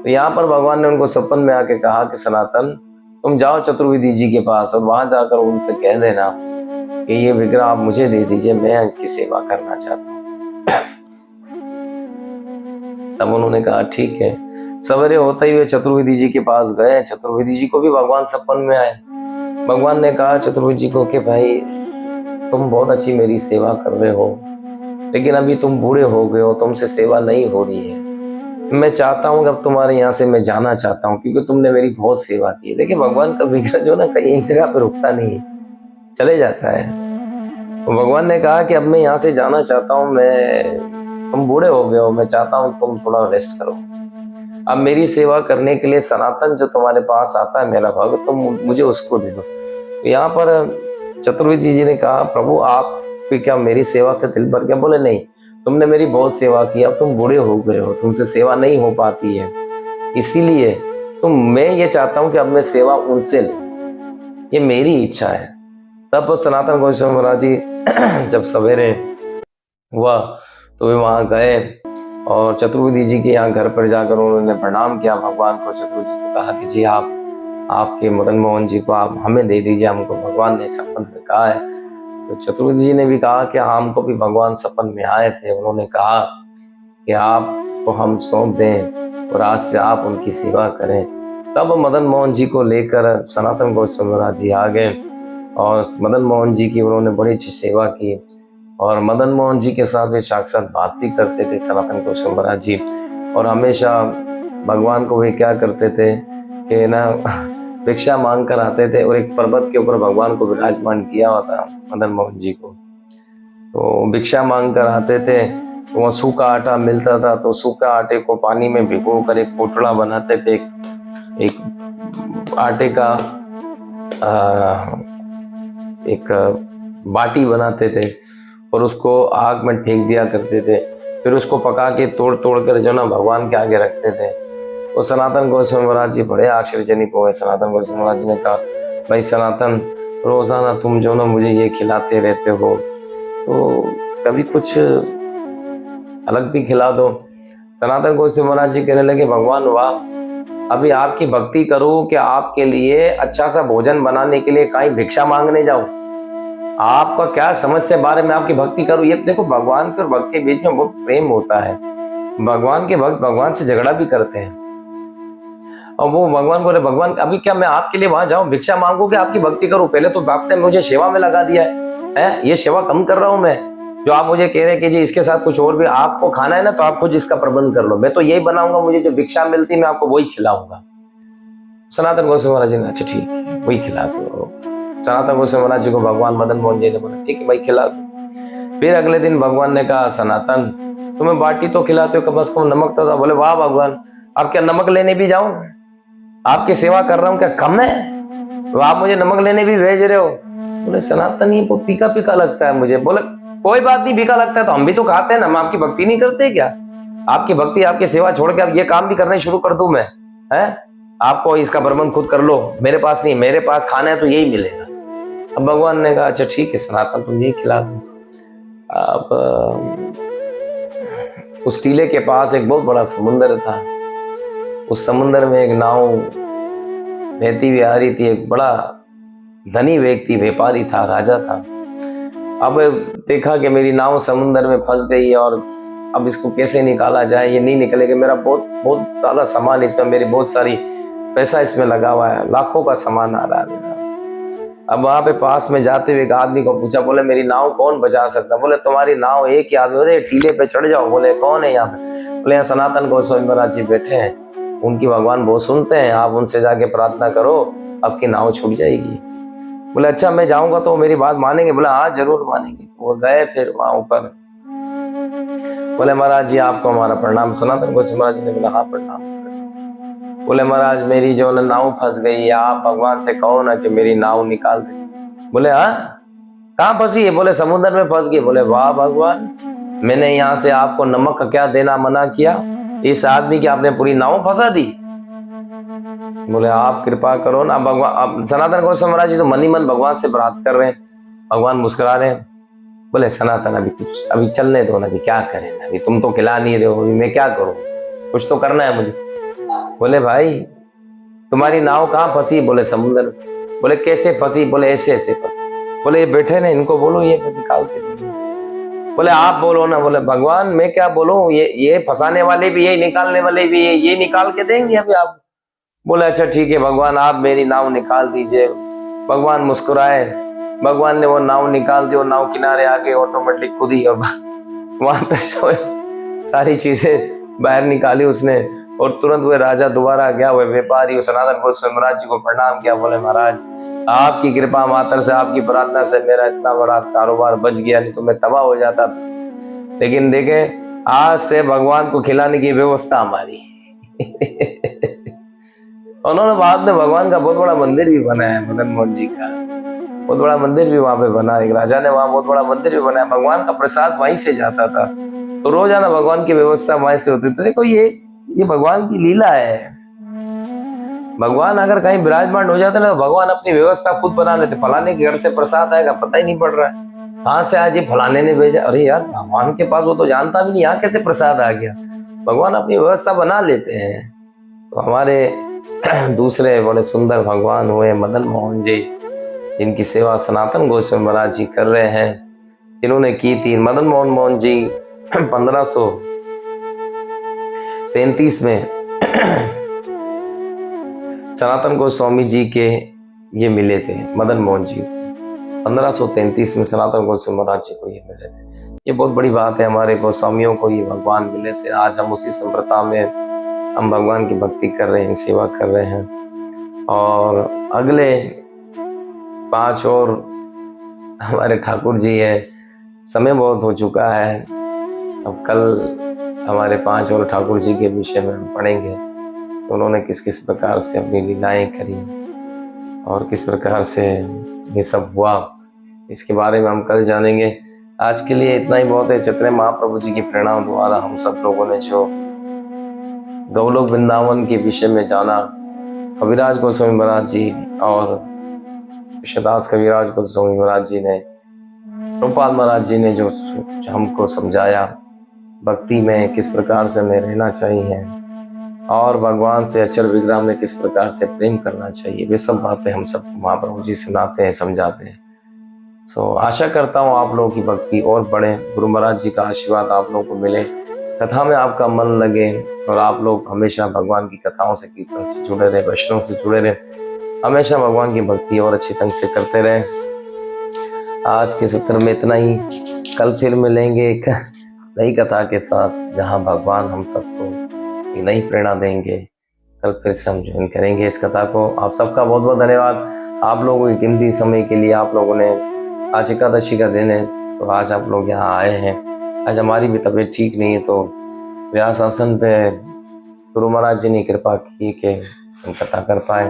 तो यहाँ पर भगवान ने उनको सपन में आके कहा कि सनातन तुम जाओ चतुर्विधि जी के पास और वहां जाकर उनसे कह देना कि ये विग्रह आप मुझे दे दीजिए, मैं इसकी सेवा करना चाहता हूँ। तब उन्होंने कहा ठीक है। सवेरे होते ही वे चतुर्विधि जी के पास गए। चतुर्विधि जी को भी भगवान सपन में आए। भगवान ने कहा चतुर्विधि जी को कि भाई तुम बहुत अच्छी मेरी सेवा कर रहे हो, लेकिन अभी तुम बूढ़े हो गए हो, तुमसे सेवा नहीं हो रही है। मैं चाहता हूँ कि अब तुम्हारे यहाँ से मैं जाना चाहता हूँ, क्योंकि तुमने मेरी बहुत सेवा की है। देखिए भगवान का विग्रह जो ना कहीं एक जगह पर रुकता नहीं, चले जाता है। तो भगवान ने कहा कि अब मैं यहाँ से जाना चाहता हूँ, तुम बूढ़े हो गए हो, मैं चाहता हूँ तुम थोड़ा रेस्ट करो। अब मेरी सेवा करने के लिए सनातन जो तुम्हारे पास आता है मेरा भक्त, तुम मुझे उसको दे दो। तो यहाँ पर चतुर्विधि जी ने कहा प्रभु आप क्या मेरी सेवा से दिल भर गया? बोले नहीं, तुमने मेरी बहुत सेवा की, अब तुम बूढ़े हो गए हो, तुमसे सेवा नहीं हो पाती है, इसीलिए तो मैं ये चाहता हूँ कि अब मैं सेवा उनसे लूँ, ये मेरी इच्छा है। तब सनातन गोस्वामी महाराज जी जब सवेरे हुआ तो वे वहां गए और चतुर्वेदी जी के यहाँ घर पर जाकर उन्होंने प्रणाम किया भगवान को। चतुर्वेदी जी को कहा कि जी आपके मदन मोहन जी को आप हमें दे दीजिए, हमको भगवान ने सपन में कहा है। तो चतुर्वेदी जी ने भी कहा कि हमको भी भगवान सपन में आए थे, उन्होंने कहा कि आपको हम सौंप दें और आज से आप उनकी सेवा करें। तब मदन मोहन जी को लेकर सनातन गोस्वामी महाराज जी आ गए और मदन मोहन जी की उन्होंने बड़ी अच्छी सेवा की और मदन मोहन जी के साथ वे साक्षात बात भी करते थे सनातन गोस्वामी महाराज जी। और हमेशा भगवान को वे क्या करते थे कि ना भिक्षा मांग कर आते थे और एक पर्वत के ऊपर भगवान को विराजमान किया हुआ था मदन मोहन जी को। तो भिक्षा मांग कर आते थे, तो वहाँ सूखा आटा मिलता था, तो सूखा आटे को पानी में भिगो कर एक पोटला बनाते थे, एक आटे का एक बाटी बनाते थे और उसको आग में फेंक दिया करते थे। फिर उसको पका के तोड़ तोड़ कर जो ना भगवान के आगे रखते थे। तो सनातन गोस्वामी महाराज जी बड़े आश्चर्यजनक हो गए। सनातन गोस्वामी महाराज जी ने कहा, भाई सनातन, रोजाना तुम जो ना मुझे ये खिलाते रहते हो, तो कभी कुछ अलग भी खिला दो। सनातन गोस्वामी महाराज जी कहने लगे, भगवान वाह, अभी आपकी भक्ति करूं कि आपके लिए अच्छा सा भोजन बनाने के लिए कहीं भिक्षा मांगने जाऊं? आपका क्या समस्या बारे में आपकी भक्ति करूं? ये देखो, भगवान के और भक्त के बीच में बहुत प्रेम होता है। भगवान के भक्त भगवान से झगड़ा भी करते हैं और वो भगवान बोले, भगवान अभी क्या मैं आपके लिए वहां जाऊं, भिक्षा मांगू कि आपकी भक्ति करूं? पहले तो आपने मुझे सेवा में लगा दिया है, ये सेवा कम कर रहा हूं मैं। जो आप मुझे कह रहे हैं कि जी इसके साथ कुछ और भी आपको खाना है ना, तो आप खुद इसका प्रबंध कर लो, मैं तो यही बनाऊंगा, मुझे जो भिक्षा मिलती मैं आपको वही खिलाऊंगा। सनातन गोस्वामी महाराज जी ने, अच्छा ठीक है वही खिला दो। सनातन गोस्वामी महाराज जी को भगवान मदन मोहन जी ने बोला, ठीक है भाई खिला दो। फिर अगले दिन भगवान ने कहा, सनातन तुम्हें बाटी तो खिलाते हो, कम से कम नमक तो था। बोले वाह भगवान, अब क्या नमक लेने भी जाऊं? आपकी सेवा कर रहा हूं, क्या कम है? तो आप मुझे नमक लेने भी भेज रहे हो? बोले सनातन ये बहुत फीका फीका लगता है मुझे। बोले कोई बात नहीं, फीका लगता है तो हम भी तो खाते हैं ना, हम आपकी भक्ति नहीं करते क्या? आपकी भक्ति आपकी सेवा छोड़ के अब ये काम भी करने शुरू कर दूं मैं? है आपको इसका प्रबंध खुद कर लो, मेरे पास नहीं, मेरे पास खाना है तो यही मिलेगा। अब भगवान ने कहा, अच्छा ठीक है सनातन तुम यही खिला दो। अब उस टीले के पास एक बहुत बड़ा समुन्द्र था। उस समुन्द्र में एक नाव बहती हुई आ रही थी। एक बड़ा धनी व्यक्ति, व्यापारी था, राजा था। अब देखा कि मेरी नाव समुन्द्र में फंस गई और अब इसको कैसे निकाला जाए, ये नहीं निकलेगा, मेरा बहुत बहुत ज्यादा सामान इसमें, मेरी बहुत सारी पैसा इसमें लगा हुआ है, लाखों का सामान आ रहा है मेरा। अब वहां पे पास में जाते हुए एक आदमी को पूछा, बोले मेरी नाव कौन बचा सकता? बोले तुम्हारी नाव एक ही आदमी, बोले टीले पे चढ़ जाओ। बोले कौन है यहाँ पे? बोले यहाँ सनातन गोस्वामी महाराज जी बैठे हैं, उनकी भगवान बहुत सुनते हैं, आप उनसे जाके प्रार्थना करो, आपकी नाव छूट जाएगी। बोले अच्छा मैं जाऊंगा तो मेरी बात मानेंगे? बोले हाँ जरूर मानेंगे। वो गए फिर वहां ऊपर। बोले महाराज जी आपको हमारा प्रणाम। सनातन गोस्वामी महाराज जी ने बोला हाँ प्रणाम। बोले महाराज मेरी जो नाव फंस गई है, आप भगवान से कहो ना कि मेरी नाव निकाल दे। बोले हाँ कहाँ फंसी है? बोले समुद्र में फंस गई। बोले वाह भगवान, मैंने यहाँ से आपको नमक का क्या देना मना किया, इस आदमी की आपने पूरी नाव फंसा दी। बोले आप कृपा करो ना। भगवान, अब सनातन गोस्वामी महाराज जी तो मन ही मन भगवान से बात कर रहे हैं, भगवान मुस्कुरा रहे हैं। बोले सनातन अभी कुछ अभी चलने दो ना, अभी क्या करें, अभी तुम तो खिला नहीं रहे हो, अभी मैं क्या करूं, कुछ तो करना है मुझे। बोले भाई तुम्हारी नाव कहाँ फंसी? बोले समुद्र में। बोले कैसे फंसी? बोले ऐसे ऐसे फंसी। बोले ये बैठे ना, इनको बोलो ये निकाल के दे। बोले आप बोलो ना। बोले भगवान मैं क्या बोलूं, ये फंसाने वाले भी यही, निकालने वाले भी ये निकाल के देंगे अभी आप। बोले अच्छा ठीक है भगवान आप मेरी नाव निकाल दीजिए। भगवान मुस्कुराए, भगवान ने वो नाव निकाल दी और नाव किनारे आ गई ऑटोमेटिक खुद ही। और वहां पे सारी चीजें बाहर निकाली उसने और तुरंत वो राजा दोबारा गया, वो व्यापारी सनातन गोस्वामी महाराज जी को प्रणाम किया। बोले महाराज आपकी कृपा मात्र से, आपकी प्रार्थना से मेरा इतना बड़ा कारोबार बच गया, नहीं तो मैं तबाह हो जाता था। लेकिन देखे आज से भगवान को खिलाने की व्यवस्था हमारी। उन्होंने बाद में भगवान का बहुत बड़ा मंदिर भी बनाया, मदन मोहन जी का बहुत बड़ा मंदिर भी वहां पे बना। एक राजा ने वहां बहुत बड़ा मंदिर भी बनाया, भगवान का प्रसाद वहीं से जाता था, तो रोजाना भगवान की व्यवस्था वहीं से होती थी। देखो ये भगवान की लीला है। भगवान अगर कहीं विराजमान हो जाते ना तो भगवान अपनी व्यवस्था खुद बना लेते। फलाने के घर से प्रसाद आएगा पता ही नहीं पड़ रहा है, कहाँ से आज ये फलाने ने भेजा, अरे यार भगवान के पास वो तो जानता भी नहीं यहाँ कैसे प्रसाद आ गया। भगवान अपनी व्यवस्था बना लेते हैं। तो हमारे दूसरे बड़े सुंदर भगवान हुए मदन मोहन जी, जिनकी सेवा सनातन गोस्वामी महाराज जी कर रहे हैं, जिन्होंने की थी। मदन मोहन जी 1533 में सनातन गोस्वामी जी के ये मिले थे। मदन मोहन जी 1533 में सनातन गोस्वामी महाराज जी को ये मिले थे। ये बहुत बड़ी बात है, हमारे गोस्वामियों को ये भगवान मिले थे। आज हम उसी संप्रदाय में हम भगवान की भक्ति कर रहे हैं, सेवा कर रहे हैं। और अगले 5 और हमारे ठाकुर जी है। समय बहुत हो चुका है, अब कल हमारे 5 और ठाकुर जी के विषय में हम पढ़ेंगे। तो उन्होंने किस किस प्रकार से अपनी लीलाएं करी और किस प्रकार से ये सब हुआ, इसके बारे में हम कल जानेंगे। आज के लिए इतना ही बहुत है। चैतन्य महाप्रभु जी की प्रेरणा द्वारा हम सब लोगों ने जो गौलोक वृंदावन के विषय में जाना, कविराज गोस्वामी महाराज जी और कृष्णदास कविराज गोस्वामी महाराज जी ने, प्रभुपाद महाराज जी ने जो हमको समझाया भक्ति में किस प्रकार से हमें रहना चाहिए और भगवान से अक्षर विग्रह में किस प्रकार से प्रेम करना चाहिए, वे सब बातें हम सब महाप्रभु जी सुनाते हैं, समझाते हैं। आशा करता हूँ आप लोगों की भक्ति और बढ़े, गुरु महाराज जी का आशीर्वाद आप लोगों को मिले, कथा में आपका मन लगे और आप लोग हमेशा भगवान की कथाओं से, कीर्तन से जुड़े रहे, वैष्णव से जुड़े रहे, हमेशा भगवान की भक्ति और अच्छे ढंग से करते रहे। आज के सत्र में इतना ही। कल फिर मिलेंगे एक नई कथा के साथ, जहां भगवान हम सबको एक नई प्रेरणा देंगे। कल फिर से हम ज्वाइन करेंगे इस कथा को। आप सबका बहुत बहुत धन्यवाद। आप लोगों की कीमती समय के लिए आप लोगों ने, आज एकादशी का दिन है तो आज आप लोग यहाँ आए हैं। आज हमारी भी तबीयत ठीक नहीं है तो व्यास आसन पे गुरु महाराज जी ने कृपा की कि हम कथा कर पाए।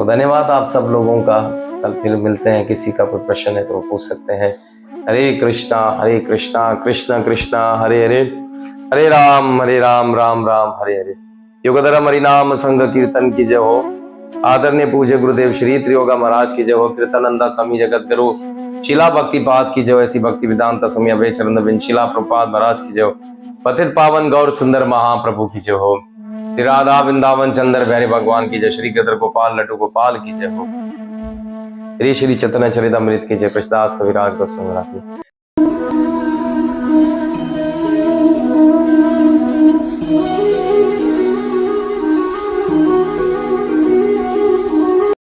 धन्यवाद आप सब लोगों का। कल फिर मिलते हैं। किसी का कोई प्रश्न है तो पूछ सकते हैं। हरे कृष्णा कृष्ण कृष्णा हरे हरे, हरे राम राम राम हरे हरे। योगधर्म हरिनाम संग कीर्तन की जय हो। आदरणीय पूज्य गुरुदेव श्री त्रियोगा महाराज की जय हो। कीर्तनंदा स्वामी जगत गुरु शिला भक्तिपाद की जय हो। ऐसी भक्ति वेदांत स्वामी अभय चरण बिन शिला प्रभुपाद महाराज की जय हो। पतित पावन गौर सुंदर महाप्रभु की जय हो। श्री राधा वृंदावन चंद्र बिहारी भगवान की जय। श्री गदर गोपाल लड्डू गोपाल की जय हो। श्री चैतन्य चरितमृत की जय। कृष्णदास कविराज गोस्वामी महाराज की।